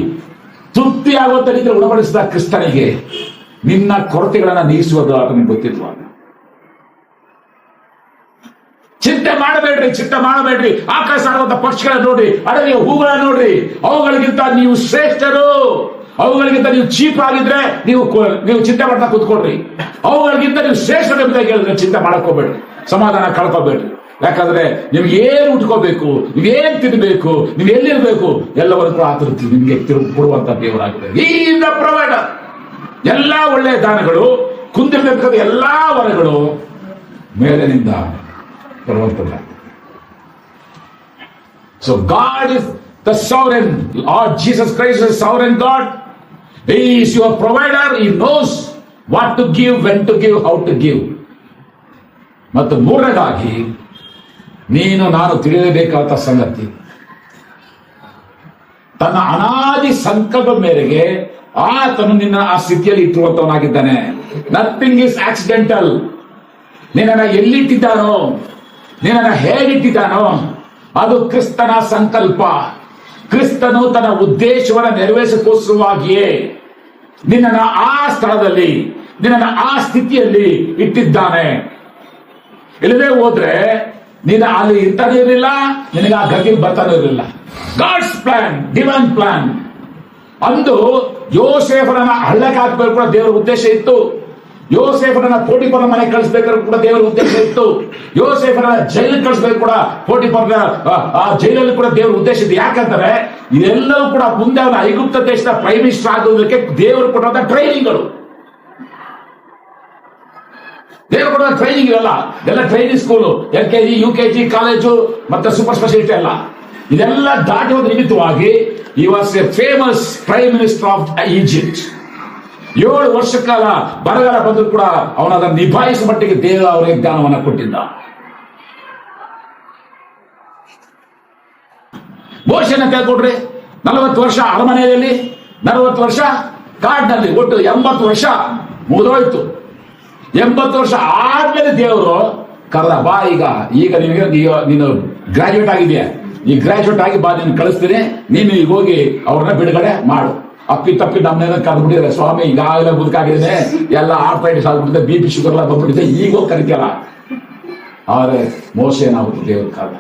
ತೃಪ್ತಿಯಾಗುವಂತ ರೀತಿ ಉಣಬಡಿಸಿದ ಕ್ರಿಸ್ತನಿಗೆ ನಿನ್ನ ಕೊರತೆಗಳನ್ನ ನೀಗಿಸುವುದು ಆತನಿಗೆ ಗೊತ್ತಿರುವ ಚಿಂತೆ ಮಾಡಬೇಡ್ರಿ ಆಕಾಶ ಆಡುವಂತ ಪಕ್ಷಿಗಳನ್ನ ನೋಡ್ರಿ, ಅಡವಿಯ ಹೂಗಳನ್ನ ನೋಡ್ರಿ, ಅವುಗಳಿಗಿಂತ ನೀವು ಶ್ರೇಷ್ಠರು, ಅವುಗಳಿಗಿಂತ ನೀವು ಚೀಪ್ ಆಗಿದ್ರೆ ನೀವು ಚಿಂತೆ ಮಾಡ್ತಾ ಕೂತ್ಕೊಡ್ರಿ, ಅವುಗಳಿಗಿಂತ ನೀವು ಶ್ರೇಷ್ಠರು ಎಂಬುದಾಗಿ ಹೇಳಿದ್ರೆ ಚಿಂತೆ ಮಾಡಕೋಬೇಡ್ರಿ, ಸಮಾಧಾನ ಕಳ್ಕೋಬೇಡ್ರಿ. ಯಾಕಂದ್ರೆ ನಿಮ್ಗೆ ಏನ್ ಉಟ್ಕೋಬೇಕು, ನೀವೇನ್ ತಿನ್ಬೇಕು, ನೀವ್ ಎಲ್ಲಿರ್ಬೇಕು ಎಲ್ಲವನ್ನೂ ಆತರ ನಿಮ್ಗೆ ಕೊಡುವಂತ ದೇವರಾಗಿದೆ. ಈ ಪ್ರೊವೈಡರ್ ಎಲ್ಲಾ ಒಳ್ಳೆಯ ದಾನಗಳು, ಕುಂದಿರಬೇಕಾದ ಎಲ್ಲಾ ವರಗಳು ಮೇಲಿನಿಂದ ಬರುವಂತಲ್ಲ. So God is the sovereign Lord. Jesus Christ is the sovereign God. He is your provider. He knows what to give, when to give, how to give. ಮತ್ತು ಮೂರನೇದಾಗಿ ನೀನು ನಾನು ತಿಳಿಯಬೇಕಾದ ಸಂಗತಿ, ತನ್ನ ಅನಾದಿ ಸಂಕಲ್ಪ ಮೇರೆಗೆ ಆತನು ನಿನ್ನ ಆ ಸ್ಥಿತಿಯಲ್ಲಿ ಇಟ್ಟಿರುವಂತವನಾಗಿದ್ದಾನೆ. Nothing is accidental. ನಿನ್ನನ್ನು ಎಲ್ಲಿಟ್ಟಿದ್ದಾನೋ, ನಿನ್ನನ್ನು ಹೇಗಿಟ್ಟಿದ್ದಾನೋ ಅದು ಕ್ರಿಸ್ತನ ಸಂಕಲ್ಪ. ಕ್ರಿಸ್ತನು ತನ್ನ ಉದ್ದೇಶವನ್ನು ನೆರವೇರಿಸೋಸ್ಕರವಾಗಿಯೇ ನಿನ್ನನ್ನು ಆ ಸ್ಥಳದಲ್ಲಿ, ನಿನ್ನನ್ನು ಆ ಸ್ಥಿತಿಯಲ್ಲಿ ಇಟ್ಟಿದ್ದಾನೆ. ಇಲ್ಲದೆ ಹೋದ್ರೆ ನೀನು ಅಲ್ಲಿ ಇರ್ತಾನೆ ಇರಲಿಲ್ಲ, ನಿನಗೆ ಆ ಗತಿಗೆ ಬರ್ತಾನೆ ಇರಲಿಲ್ಲ. God's plan, divine plan. ಅಂದು ಯೋಸೇಫರನ್ನ ಹಳ್ಳಕ್ಕೆ ಹಾಕಬೇಕು ಕೂಡ ದೇವರ ಉದ್ದೇಶ ಇತ್ತು. ಯೋಸೇಫರನ್ನ ಪೋಟಿಫರನ ಮನೆಗೆ ಕಳಿಸ್ಬೇಕಾದ್ರೂ ಕೂಡ ದೇವರ ಉದ್ದೇಶ ಇತ್ತು. ಯೋಸೇಫರನ್ನ ಜೈಲಿಗೆ ಕಳಿಸ್ಬೇಕು ಕೂಡ ಪೋಟಿಫರನ ಆ ಜೈಲಲ್ಲಿ ಕೂಡ ದೇವರ ಉದ್ದೇಶ ಇತ್ತು. ಯಾಕಂದ್ರೆ ಇದೆಲ್ಲವೂ ಕೂಡ ಮುಂದೆ ಅವನ ಐಗುಪ್ತ ದೇಶದ ಪ್ರೈಮ್ ಮಿನಿಸ್ಟರ್ ಆಗೋದಕ್ಕೆ ದೇವರು ಕೊಡುವಂತ ಟ್ರೈನಿಂಗ್ಗಳು. ದೇವರು ಕೊಡುವ ಟ್ರೈನಿಂಗ್ ಇರಲ್ಲ, ಎಲ್ಲ training school, LKG, UKG, college ಮತ್ತೆ ಸೂಪರ್ ಸ್ಪೆಷಾಲಿಟಿ ಅಲ್ಲ. ಇದೆಲ್ಲ ದಾಟಿ ಹೋದ ನಿಮಿತ್ತವಾಗಿ ಈ was A famous prime minister of Egypt. 7 ವರ್ಷ ಕಾಲ ಬರಗಾಲ ಬಂದರೂ ಕೂಡ ಅವನದನ್ನು ನಿಭಾಯಿಸುವ ಮಟ್ಟಿಗೆ ದೇವ ಅವರಿಗೆ ಜ್ಞಾನವನ್ನು ಕೊಟ್ಟಿದ್ದ. ಮೋಶೆನ ತೆಗೆದುಕೊಡ್ರಿ, 40 ವರ್ಷ ಅರಮನೆಯಲ್ಲಿ, 40 ವರ್ಷ ಕಾಡಿನಲ್ಲಿ, ಒಟ್ಟು 80 ವರ್ಷ ಮುಗಿದೋಯ್ತು. 80 ವರ್ಷ ಆದ್ಮೇಲೆ ದೇವರು ಕರೆದ, ಬಾ ಈಗ ನಿನಗೆ ನೀನು ಗ್ರಾಜುಯೇಟ್ ಆಗಿದೆಯಾ, ಈ ಗ್ರಾಜುಯೇಟ್ ಆಗಿ ಬಾ, ನೀನು ಕಳಿಸ್ತೀನಿ, ನೀನು ಈಗ ಹೋಗಿ ಅವ್ರನ್ನ ಬಿಡುಗಡೆ ಮಾಡು. ತಪ್ಪಿ ನಮ್ಮನ್ನ ಕರೆದ್ಬಿಟ್ಟಿದ್ರೆ, ಸ್ವಾಮಿ ಈಗಾಗಲೇ ಬದುಕಾಗಿದೆ, ಎಲ್ಲ ಆರ್ಥರೈಟಿಸ್ ಆಗ್ಬಿಟ್ಟಿದೆ, BP ಶುಗರ್ ಎಲ್ಲ ಬಂದ್ಬಿಟ್ಟಿದೆ, ಈಗ ಹೋಗಿ ಕರಿತೀಯಲ್ಲ. ಆದರೆ ಮೋಶೆನಾಗುತ್ತೆ ದೇವ್ರ ಕಾಲ.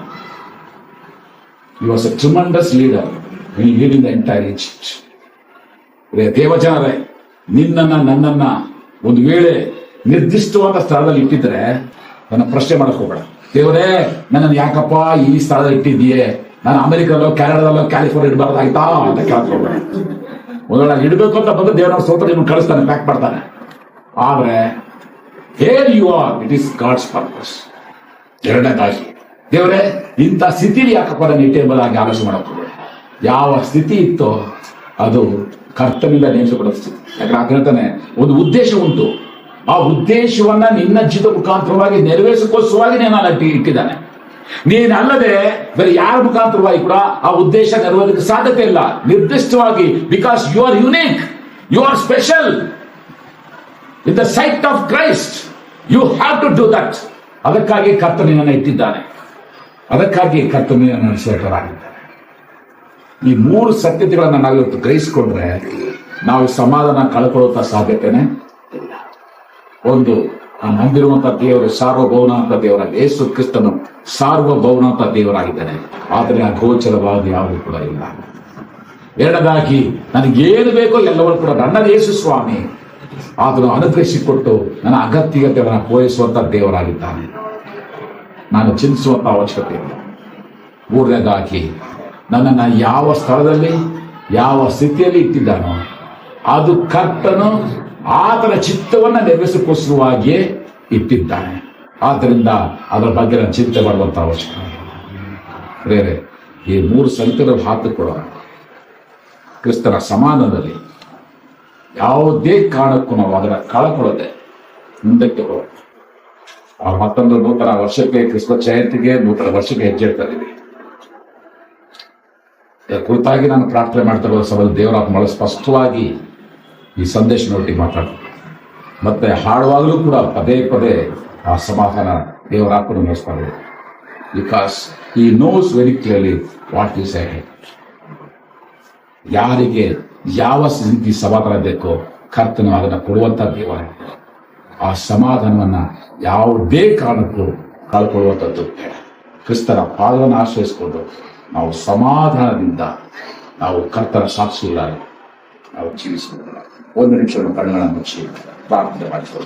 He was a tremendous leader when he led in the entire Egypt. ದೇವಜನರೇ, ನಿನ್ನನ್ನ ನನ್ನನ್ನ ಒಂದು ವೇಳೆ ನಿರ್ದಿಷ್ಟವಾದ ಸ್ಥಳದಲ್ಲಿ ಇಟ್ಟಿದ್ರೆ ನನ್ನ ಪ್ರಶ್ನೆ ಮಾಡಕ್ ಹೋಗಬೇಡ. ದೇವರೇ, ನನ್ನನ್ನು ಯಾಕಪ್ಪ ಈ ಸ್ಥಳದಲ್ಲಿ ಇಟ್ಟಿದ್ದೀಯೇ, ನಾನು ಅಮೆರಿಕದಲ್ಲೋ ಕ್ಯಾನಡಾದಲ್ಲೋ ಕ್ಯಾಲಿಫೋರ್ನಿಯಾ ಇಡಬಾರ್ದಾಯ್ತಾ ಅಂತ ಕೇಳಕ್ ಹೋಗಬೇಡ. ಒಂದೊಳ್ಳೆ ಇಡಬೇಕು ಅಂತ ಬಂದು ದೇವರ ಸ್ತೋತ್ರ ನಿಮ್ಗೆ ಕಳಿಸ್ತಾನೆ, ಪ್ಯಾಕ್ ಮಾಡ್ತಾನೆ. ಆದ್ರೆ here you are, it is God's purpose. ಎರಡನೇದಾಗಿ, ದೇವರೇ ಇಂಥ ಸ್ಥಿತಿಲಿ ಯಾಕಪ್ಪ ನಾನು ಇಟ್ಟೆ ಎಂಬುದಾಗಿ ಆಲೋಚನೆ ಮಾಡಕ್ ಹೋಗಬೇಡ. ಯಾವ ಸ್ಥಿತಿ ಇತ್ತೋ ಅದು ಕರ್ತನಿಂದ ನೇಮಿಸಲ್ಪಟ್ಟ ಸ್ಥಿತಿ. ಯಾಕಂದ್ರೆ ಹೇಳ್ತಾನೆ, ಒಂದು ಉದ್ದೇಶ ಉಂಟು, ಆ ಉದ್ದೇಶವನ್ನ ನಿನ್ನ ಜೀವಿತ ಮುಖಾಂತರವಾಗಿ ನೆರವೇರಿಸೋಸ್ಕರವಾಗಿ ನಾನು ಇಟ್ಟಿದ್ದಾನೆ. ನೀನಲ್ಲದೆ ಬೇರೆ ಯಾರ ಮುಖಾಂತರವಾಗಿ ಕೂಡ ಆ ಉದ್ದೇಶ ನೆರವೇರೋದಕ್ಕೆ ಸಾಧ್ಯತೆ ಇಲ್ಲ. ನಿರ್ದಿಷ್ಟವಾಗಿ, because you are unique, you are special in the sight of Christ, you have to do that. ಅದಕ್ಕಾಗಿ ಕರ್ತನು ನಿನ್ನನ್ನು ಇಟ್ಟಿದ್ದಾನೆ, ಅದಕ್ಕಾಗಿ ಕರ್ತನು ನಿನ್ನನ್ನು ನಡೆಸುವವರಾಗಿದ್ದಾನೆ. ಈ 3 ಸತ್ಯತೆಗಳನ್ನ ನಾವಿವತ್ತು ಗ್ರಹಿಸಿಕೊಂಡ್ರೆ ನಾವು ಸಮಾಧಾನ ಕಳ್ಕೊಳ್ಳುವಂತ ಸಾಧ್ಯತೆನೆ ಇಲ್ಲ. ಒಂದು, ನಂಬಿರುವಂತ ದೇವರು ಸಾರ್ವಭೌಮ ಅಂತ ದೇವರಾಗಿ, ಯೇಸು ಕ್ರಿಸ್ತನು ಸಾರ್ವಭೌಮ ಅಂತ ದೇವರಾಗಿದ್ದಾನೆ, ಆದರೆ ಆ ಗೋಚರವಾದ ಯಾವುದು ಕೂಡ ಇಲ್ಲ. ಎರಡನೇದಾಗಿ, ನನಗೇನು ಬೇಕೋ ಎಲ್ಲವೂ ಕೂಡ ನನ್ನ ಯೇಸು ಸ್ವಾಮಿ ಅದನ್ನು ಅನುಗ್ರಹಿಸಿಕೊಟ್ಟು ನನ್ನ ಅಗತ್ಯತೆಯನ್ನು ಪೂರೈಸುವಂತ ದೇವರಾಗಿದ್ದಾನೆ. ನಾನು ಚಿಂತಿಸುವಂತ ಅವಶ್ಯಕತೆ ಇಲ್ಲ. ಮೂರನೇದಾಗಿ, ನನ್ನನ್ನು ಯಾವ ಸ್ಥಳದಲ್ಲಿ ಯಾವ ಸ್ಥಿತಿಯಲ್ಲಿ ಇಟ್ಟಿದ್ದಾನೋ ಅದು ಕರ್ತನು ಆತನ ಚಿತ್ತವನ್ನು ನೆರವೇರಿಸೋಸ್ಕರವಾಗಿಯೇ ಇಟ್ಟಿದ್ದಾನೆ. ಆದ್ದರಿಂದ ಅದರ ಬಗ್ಗೆ ನಾನು ಚಿಂತೆ ಮಾಡುವಂತ ಅವಶ್ಯಕ ಬೇರೆ. ಈ 3 ಸಂಖ್ಯೆಗಳು ಹಾಕಿಕೊಳ್ಳೋಣ. ಕ್ರಿಸ್ತನ ಸಮಾಧಾನದಲ್ಲಿ ಯಾವುದೇ ಕಾರಣಕ್ಕೂ ನಾವು ಅದರ ಕಳಕೊಳ್ಳದೆ ಮುಂದಕ್ಕೆ ಹೋಗೋಣ. ಆ ಮತ್ತೊಂದು ನೂತನ ವರ್ಷಕ್ಕೆ, ಕ್ರಿಸ್ಮಸ್ ಜಯಂತಿಗೆ, ನೂತನ ವರ್ಷಕ್ಕೆ ಹೆಜ್ಜೆ ಇಡ್ತಾ ಇದ್ದೀವಿ. ಕುರಿತಾಗಿ ನಾನು ಪ್ರಾರ್ಥನೆ ಮಾಡ್ತಾ ಇರುವ ಸಮಯದಲ್ಲಿ ದೇವರ ಬಹಳ ಸ್ಪಷ್ಟವಾಗಿ ಈ ಸಂದೇಶನೊಟ್ಟಿಗೆ ಮಾತಾಡ್ತಾರೆ. ಮತ್ತೆ ಹಾಡುವಾಗಲೂ ಕೂಡ ಪದೇ ಪದೇ ಆ ಸಮಾಧಾನ ದೇವರ ಆತ್ಮನು ನಡೆಸ್ತಾರೆ. Because he knows very clearly what is ahead. ಯಾರಿಗೆ ಯಾವ ರೀತಿ ಸಮಾಧಾನ ಬೇಕೋ ಕರ್ತನು ಅದನ್ನು ಕೊಡುವಂತ ದೇವರ. ಆ ಸಮಾಧಾನವನ್ನ ಯಾವುದೇ ಕಾರಣಕ್ಕೂ ಕಳ್ಕೊಳ್ಳುವಂಥದ್ದು ಬೇಡ. ಕ್ರಿಸ್ತನ ಪಾದವನ್ನು ಆಶ್ರಯಿಸಿಕೊಂಡು ನಾವು ಸಮಾಧಾನದಿಂದ ನಾವು ಕರ್ತನ ಸಾಕ್ಷಿಗಳಾಗಿ ನಾವು ಜೀವಿಸಬಹುದು. 1 ನಿಮಿಷ ಕಣ್ಣುಗಳನ್ನು ಮುಚ್ಚಿ ಪ್ರಾರ್ಥನೆ ಮಾಡಿಕೊಳ್ಳೋಣ.